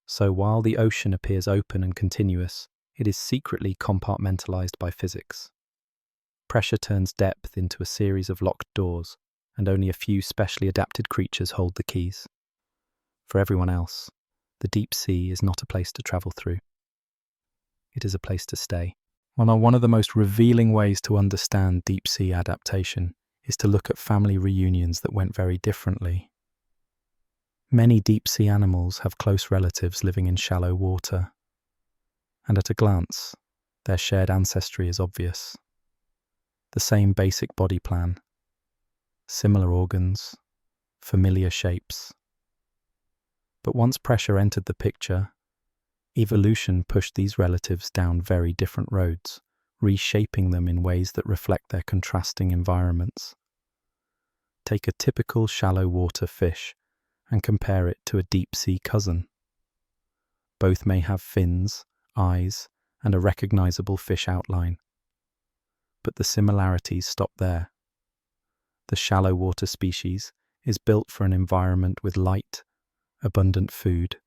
So while the ocean appears open and continuous, it is secretly compartmentalized by physics. Pressure turns depth into a series of locked doors, and only a few specially adapted creatures hold the keys. For everyone else, the deep sea is not a place to travel through. It is a place to stay. One of the most revealing ways to understand deep-sea adaptation is to look at family reunions that went very differently. Many deep-sea animals have close relatives living in shallow water, and at a glance, their shared ancestry is obvious. The same basic body plan, similar organs, familiar shapes. But once pressure entered the picture, evolution pushed these relatives down very different roads, reshaping them in ways that reflect their contrasting environments. Take a typical shallow water fish and compare it to a deep-sea cousin. Both may have fins, eyes, and a recognizable fish outline. But the similarities stop there. The shallow water species is built for an environment with light, abundant food,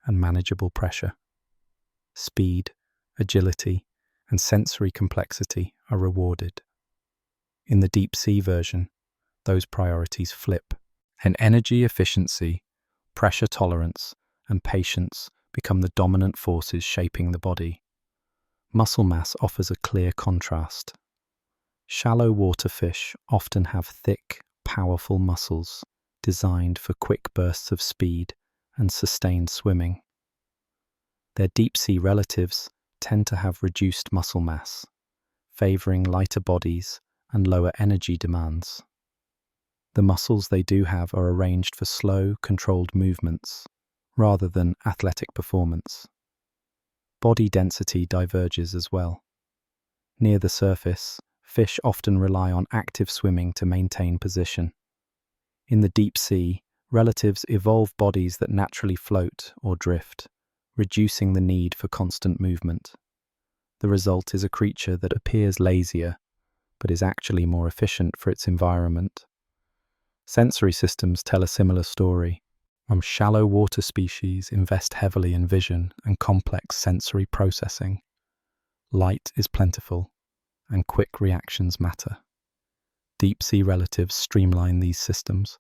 and manageable pressure. Speed, agility, and sensory complexity are rewarded. In the deep-sea version, those priorities flip, and energy efficiency, pressure tolerance, and patience become the dominant forces shaping the body. Muscle mass offers a clear contrast. Shallow water fish often have thick, powerful muscles designed for quick bursts of speed and sustained swimming. Their deep-sea relatives tend to have reduced muscle mass, favoring lighter bodies and lower energy demands. The muscles they do have are arranged for slow, controlled movements, rather than athletic performance. Body density diverges as well. Near the surface, fish often rely on active swimming to maintain position. In the deep sea, relatives evolve bodies that naturally float or drift, reducing the need for constant movement. The result is a creature that appears lazier, but is actually more efficient for its environment. Sensory systems tell a similar story. Shallow water species invest heavily in vision and complex sensory processing. Light is plentiful, and quick reactions matter. Deep-sea relatives streamline these systems,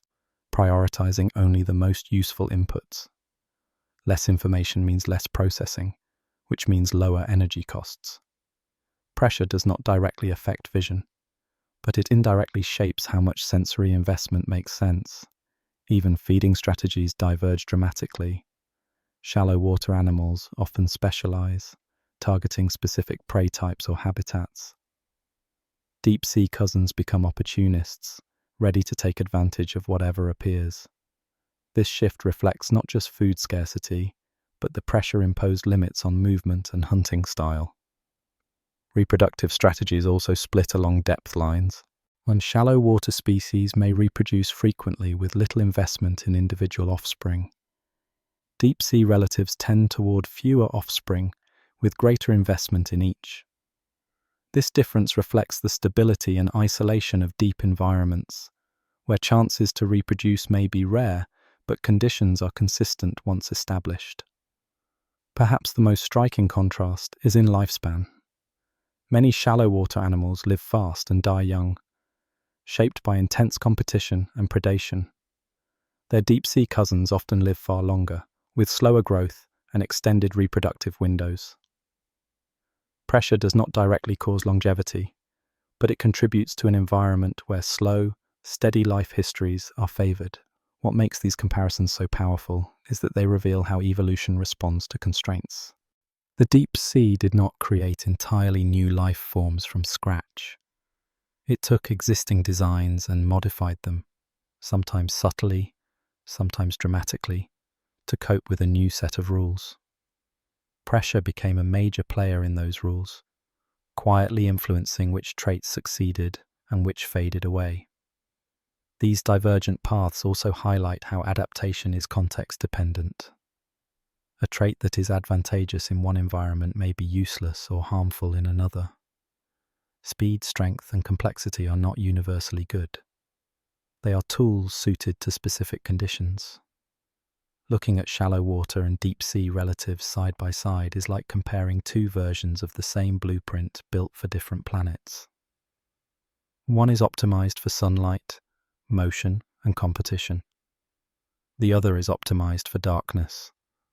prioritizing only the most useful inputs. Less information means less processing, which means lower energy costs. Pressure does not directly affect vision, but it indirectly shapes how much sensory investment makes sense. Even feeding strategies diverge dramatically. Shallow water animals often specialize, targeting specific prey types or habitats. Deep-sea cousins become opportunists, ready to take advantage of whatever appears. This shift reflects not just food scarcity, but the pressure-imposed limits on movement and hunting style. Reproductive strategies also split along depth lines. When shallow water species may reproduce frequently with little investment in individual offspring. Deep-sea relatives tend toward fewer offspring with greater investment in each. This difference reflects the stability and isolation of deep environments, where chances to reproduce may be rare, but conditions are consistent once established. Perhaps the most striking contrast is in lifespan. Many shallow water animals live fast and die young, shaped by intense competition and predation. Their deep-sea cousins often live far longer, with slower growth and extended reproductive windows. Pressure does not directly cause longevity, but it contributes to an environment where slow, steady life histories are favored. What makes these comparisons so powerful is that they reveal how evolution responds to constraints. The deep sea did not create entirely new life forms from scratch. It took existing designs and modified them, sometimes subtly, sometimes dramatically, to cope with a new set of rules. Pressure became a major player in those rules, quietly influencing which traits succeeded and which faded away. These divergent paths also highlight how adaptation is context-dependent. A trait that is advantageous in one environment may be useless or harmful in another. Speed, strength, and complexity are not universally good. They are tools suited to specific conditions. Looking at shallow water and deep sea relatives side by side is like comparing two versions of the same blueprint built for different planets. One is optimized for sunlight, motion, and competition. The other is optimized for darkness,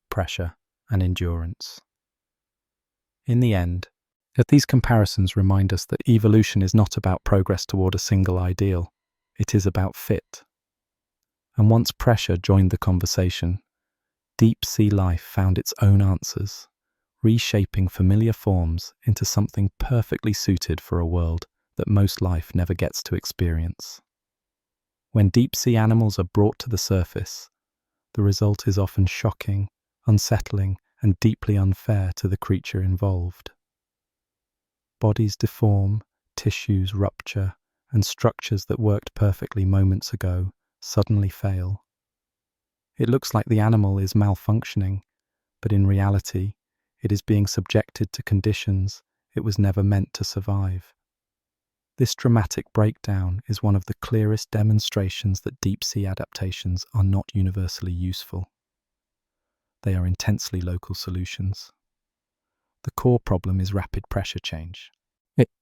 pressure, and endurance. In the end, Yet these comparisons remind us that evolution is not about progress toward a single ideal. It is about fit. And once pressure joined the conversation, deep sea life found its own answers, reshaping familiar forms into something perfectly suited for a world that most life never gets to experience. When deep sea animals are brought to the surface, the result is often shocking, unsettling, and deeply unfair to the creature involved. Bodies deform, tissues rupture, and structures that worked perfectly moments ago suddenly fail. It looks like the animal is malfunctioning, but in reality, it is being subjected to conditions it was never meant to survive. This dramatic breakdown is one of the clearest demonstrations that deep-sea adaptations are not universally useful. They are intensely local solutions. The core problem is rapid pressure change.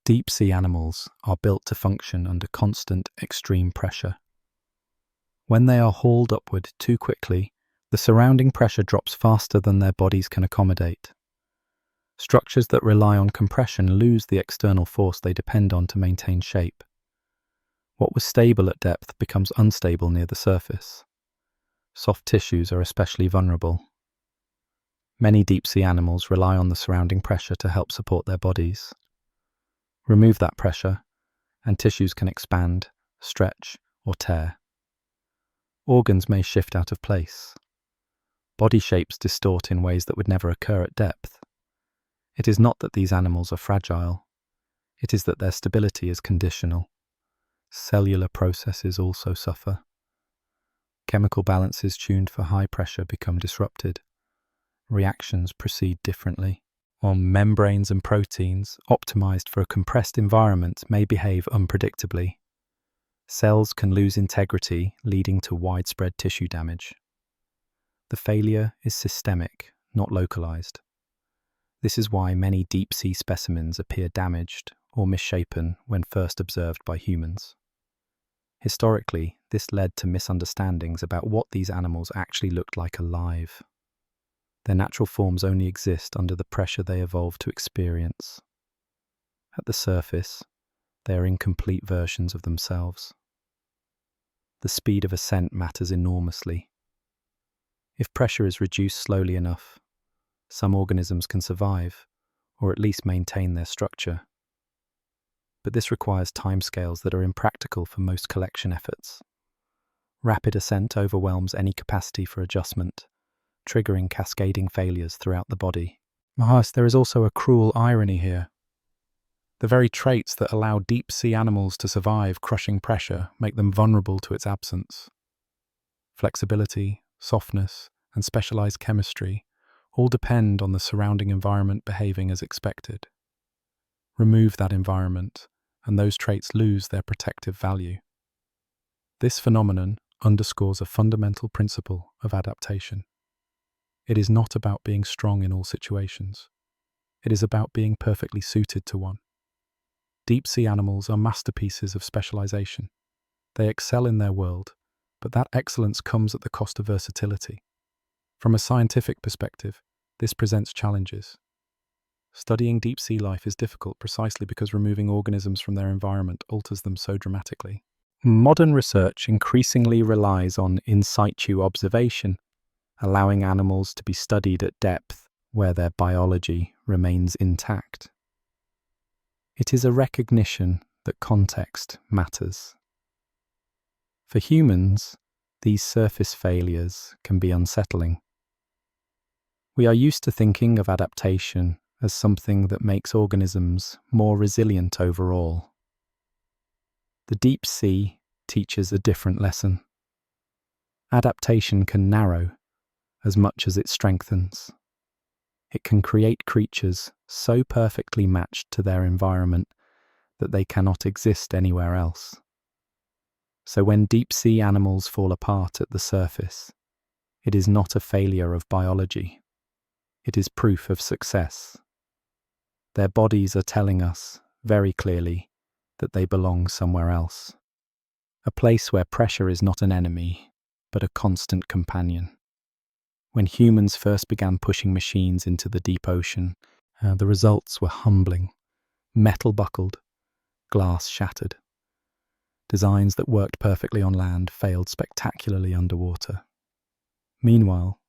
Deep-sea animals are built to function under constant, extreme pressure. When they are hauled upward too quickly, the surrounding pressure drops faster than their bodies can accommodate. Structures that rely on compression lose the external force they depend on to maintain shape. What was stable at depth becomes unstable near the surface. Soft tissues are especially vulnerable. Many deep-sea animals rely on the surrounding pressure to help support their bodies. Remove that pressure, and tissues can expand, stretch, or tear. Organs may shift out of place. Body shapes distort in ways that would never occur at depth. It is not that these animals are fragile. It is that their stability is conditional. Cellular processes also suffer. Chemical balances tuned for high pressure become disrupted. Reactions proceed differently. While membranes and proteins, optimized for a compressed environment, may behave unpredictably. Cells can lose integrity, leading to widespread tissue damage. The failure is systemic, not localized. This is why many deep-sea specimens appear damaged or misshapen when first observed by humans. Historically, this led to misunderstandings about what these animals actually looked like alive. Their natural forms only exist under the pressure they evolved to experience. At the surface, they are incomplete versions of themselves. The speed of ascent matters enormously. If pressure is reduced slowly enough, some organisms can survive, or at least maintain their structure. But this requires timescales that are impractical for most collection efforts. Rapid ascent overwhelms any capacity for adjustment, triggering cascading failures throughout the body. There is also a cruel irony here. The very traits that allow deep-sea animals to survive crushing pressure make them vulnerable to its absence. Flexibility, softness, and specialized chemistry all depend on the surrounding environment behaving as expected. Remove that environment, and those traits lose their protective value. This phenomenon underscores a fundamental principle of adaptation. It is not about being strong in all situations. It is about being perfectly suited to one. Deep-sea animals are masterpieces of specialization. They excel in their world, but that excellence comes at the cost of versatility. From a scientific perspective, this presents challenges. Studying deep-sea life is difficult precisely because removing organisms from their environment alters them so dramatically. Modern research increasingly relies on in situ observation, allowing animals to be studied at depth where their biology remains intact. It is a recognition that context matters. For humans, these surface failures can be unsettling. We are used to thinking of adaptation as something that makes organisms more resilient overall. The deep sea teaches a different lesson. Adaptation can narrow as much as it strengthens. It can create creatures so perfectly matched to their environment that they cannot exist anywhere else. So when deep-sea animals fall apart at the surface, it is not a failure of biology. It is proof of success. Their bodies are telling us, very clearly, that they belong somewhere else. A place where pressure is not an enemy, but a constant companion. When humans first began pushing machines into the deep ocean, the results were humbling. Metal buckled, glass shattered. Designs that worked perfectly on land failed spectacularly underwater. Meanwhile,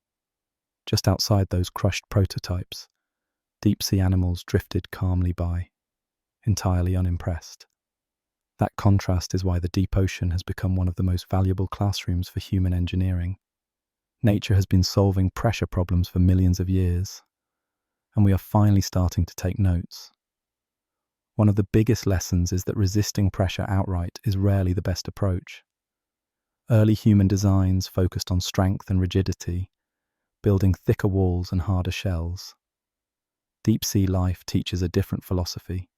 just outside those crushed prototypes, deep-sea animals drifted calmly by, entirely unimpressed. That contrast is why the deep ocean has become one of the most valuable classrooms for human engineering. Nature has been solving pressure problems for millions of years, and we are finally starting to take notes. One of the biggest lessons is that resisting pressure outright is rarely the best approach. Early human designs focused on strength and rigidity, building thicker walls and harder shells. Deep-sea life teaches a different philosophy.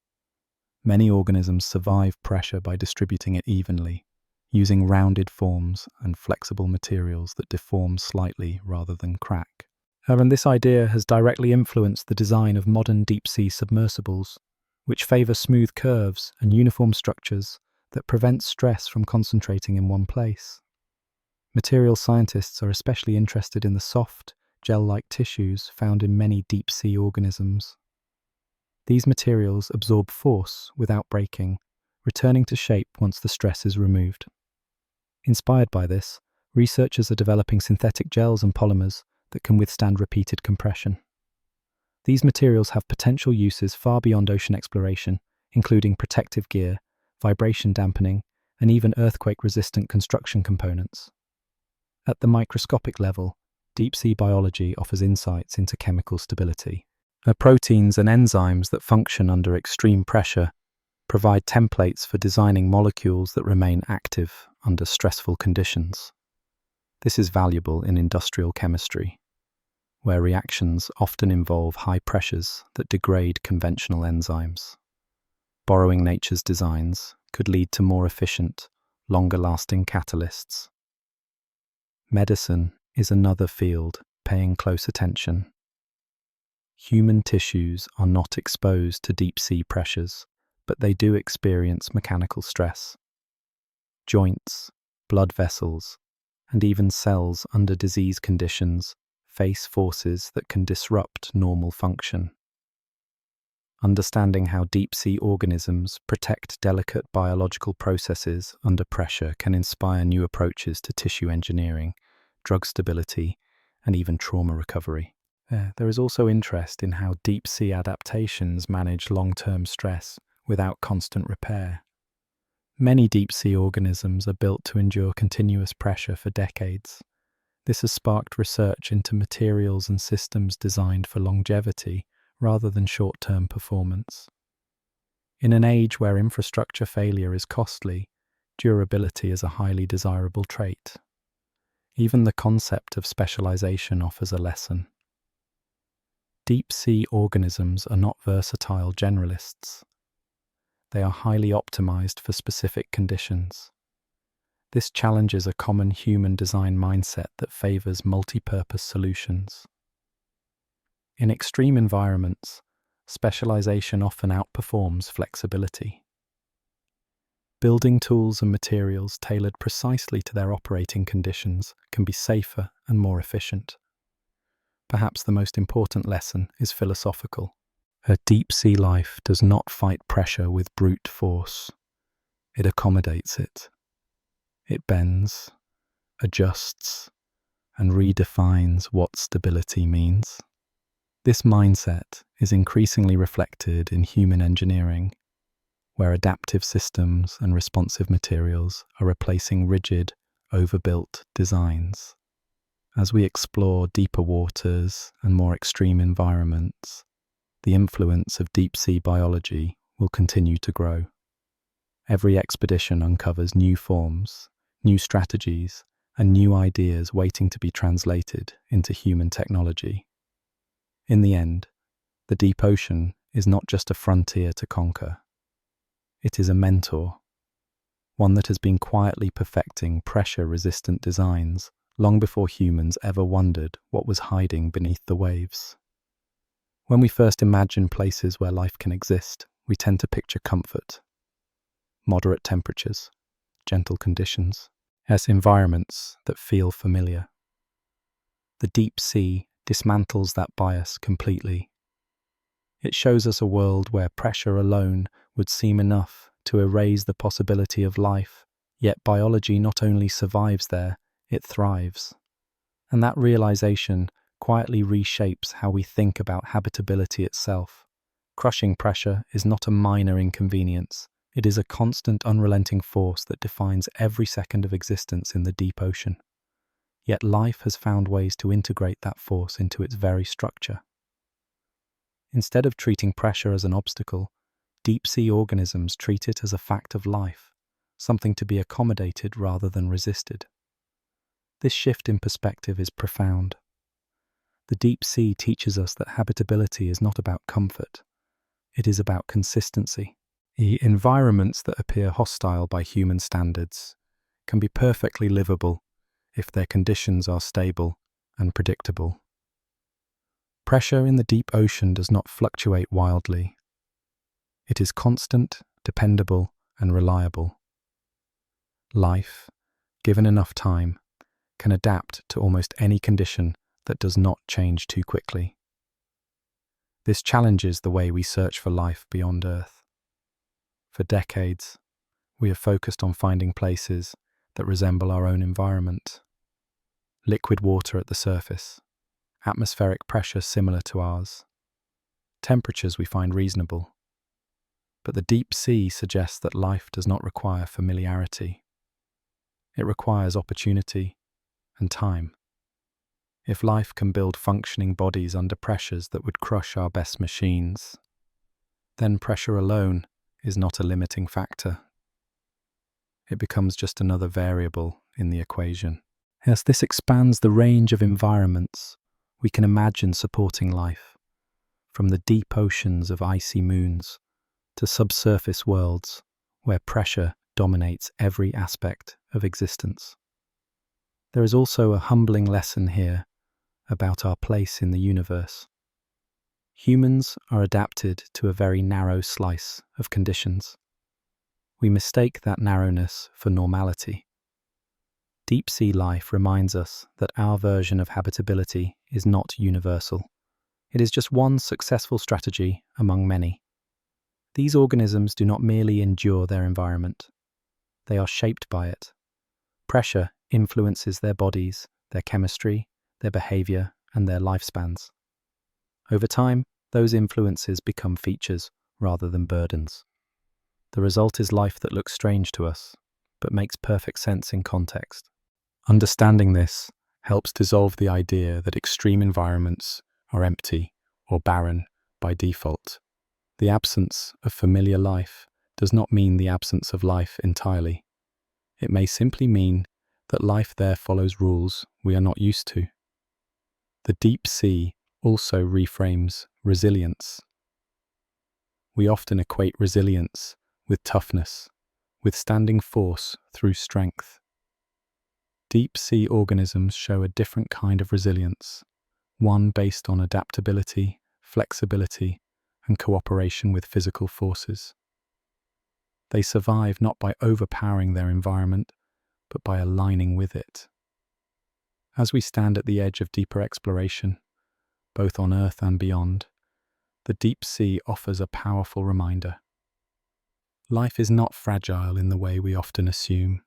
Many organisms survive pressure by distributing it evenly, using rounded forms and flexible materials that deform slightly rather than crack. And this idea has directly influenced the design of modern deep-sea submersibles, which favour smooth curves and uniform structures that prevent stress from concentrating in one place. Material scientists are especially interested in the soft, gel-like tissues found in many deep-sea organisms. These materials absorb force without breaking, returning to shape once the stress is removed. Inspired by this, researchers are developing synthetic gels and polymers that can withstand repeated compression. These materials have potential uses far beyond ocean exploration, including protective gear, vibration dampening, and even earthquake-resistant construction components. At the microscopic level, deep-sea biology offers insights into chemical stability. Proteins and enzymes that function under extreme pressure provide templates for designing molecules that remain active under stressful conditions. This is valuable in industrial chemistry, where reactions often involve high pressures that degrade conventional enzymes. Borrowing nature's designs could lead to more efficient, longer-lasting catalysts. Medicine is another field paying close attention. Human tissues are not exposed to deep-sea pressures, but they do experience mechanical stress. Joints, blood vessels, and even cells under disease conditions face forces that can disrupt normal function. Understanding how deep-sea organisms protect delicate biological processes under pressure can inspire new approaches to tissue engineering, drug stability, and even trauma recovery. There is also interest in how deep-sea adaptations manage long-term stress without constant repair. Many deep-sea organisms are built to endure continuous pressure for decades. This has sparked research into materials and systems designed for longevity rather than short-term performance. In an age where infrastructure failure is costly, durability is a highly desirable trait. Even the concept of specialization offers a lesson. Deep-sea organisms are not versatile generalists. They are highly optimized for specific conditions. This challenges a common human design mindset that favors multi-purpose solutions. In extreme environments, specialization often outperforms flexibility. Building tools and materials tailored precisely to their operating conditions can be safer and more efficient. Perhaps the most important lesson is philosophical. A deep-sea life does not fight pressure with brute force. It accommodates it. It bends, adjusts, and redefines what stability means. This mindset is increasingly reflected in human engineering, where adaptive systems and responsive materials are replacing rigid, overbuilt designs. As we explore deeper waters and more extreme environments, the influence of deep-sea biology will continue to grow. Every expedition uncovers new forms, new strategies, and new ideas waiting to be translated into human technology. In the end, the deep ocean is not just a frontier to conquer. It is a mentor, one that has been quietly perfecting pressure-resistant designs long before humans ever wondered what was hiding beneath the waves. When we first imagine places where life can exist, we tend to picture comfort, moderate temperatures, gentle conditions, as environments that feel familiar. The deep sea dismantles that bias completely. It shows us a world where pressure alone would seem enough to erase the possibility of life, yet biology not only survives there, it thrives. And that realization quietly reshapes how we think about habitability itself. Crushing pressure is not a minor inconvenience. It is a constant, unrelenting force that defines every second of existence in the deep ocean. Yet life has found ways to integrate that force into its very structure. Instead of treating pressure as an obstacle, deep-sea organisms treat it as a fact of life, something to be accommodated rather than resisted. This shift in perspective is profound. The deep sea teaches us that habitability is not about comfort. It is about consistency. The environments that appear hostile by human standards can be perfectly livable if their conditions are stable and predictable. Pressure in the deep ocean does not fluctuate wildly. It is constant, dependable, and reliable. Life, given enough time, can adapt to almost any condition that does not change too quickly. This challenges the way we search for life beyond Earth. For decades, we have focused on finding places that resemble our own environment. Liquid water at the surface, atmospheric pressure similar to ours, temperatures we find reasonable. But the deep sea suggests that life does not require familiarity. It requires opportunity and time. If life can build functioning bodies under pressures that would crush our best machines, then pressure alone is not a limiting factor. It becomes just another variable in the equation. As this expands the range of environments we can imagine supporting life, from the deep oceans of icy moons to subsurface worlds where pressure dominates every aspect of existence. There is also a humbling lesson here about our place in the universe. Humans are adapted to a very narrow slice of conditions. We mistake that narrowness for normality. Deep-sea life reminds us that our version of habitability is not universal. It is just one successful strategy among many. These organisms do not merely endure their environment. They are shaped by it. Pressure influences their bodies, their chemistry, their behavior, and their lifespans. Over time, those influences become features rather than burdens. The result is life that looks strange to us, but makes perfect sense in context. Understanding this helps dissolve the idea that extreme environments are empty or barren by default. The absence of familiar life does not mean the absence of life entirely. It may simply mean that life there follows rules we are not used to. The deep sea also reframes resilience. We often equate resilience with toughness, withstanding force through strength. Deep sea organisms show a different kind of resilience, one based on adaptability, flexibility, and cooperation with physical forces. They survive not by overpowering their environment, but by aligning with it. As we stand at the edge of deeper exploration, both on Earth and beyond, the deep sea offers a powerful reminder. Life is not fragile in the way we often assume.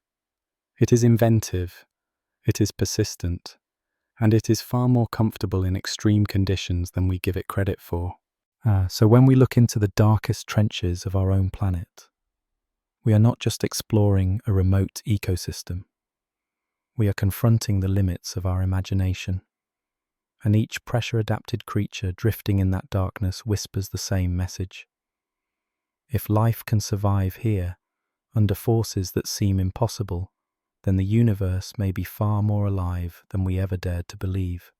It is inventive, it is persistent, and it is far more comfortable in extreme conditions than we give it credit for. So when we look into the darkest trenches of our own planet, we are not just exploring a remote ecosystem. We are confronting the limits of our imagination. And each pressure-adapted creature drifting in that darkness whispers the same message. If life can survive here, under forces that seem impossible, then the universe may be far more alive than we ever dared to believe.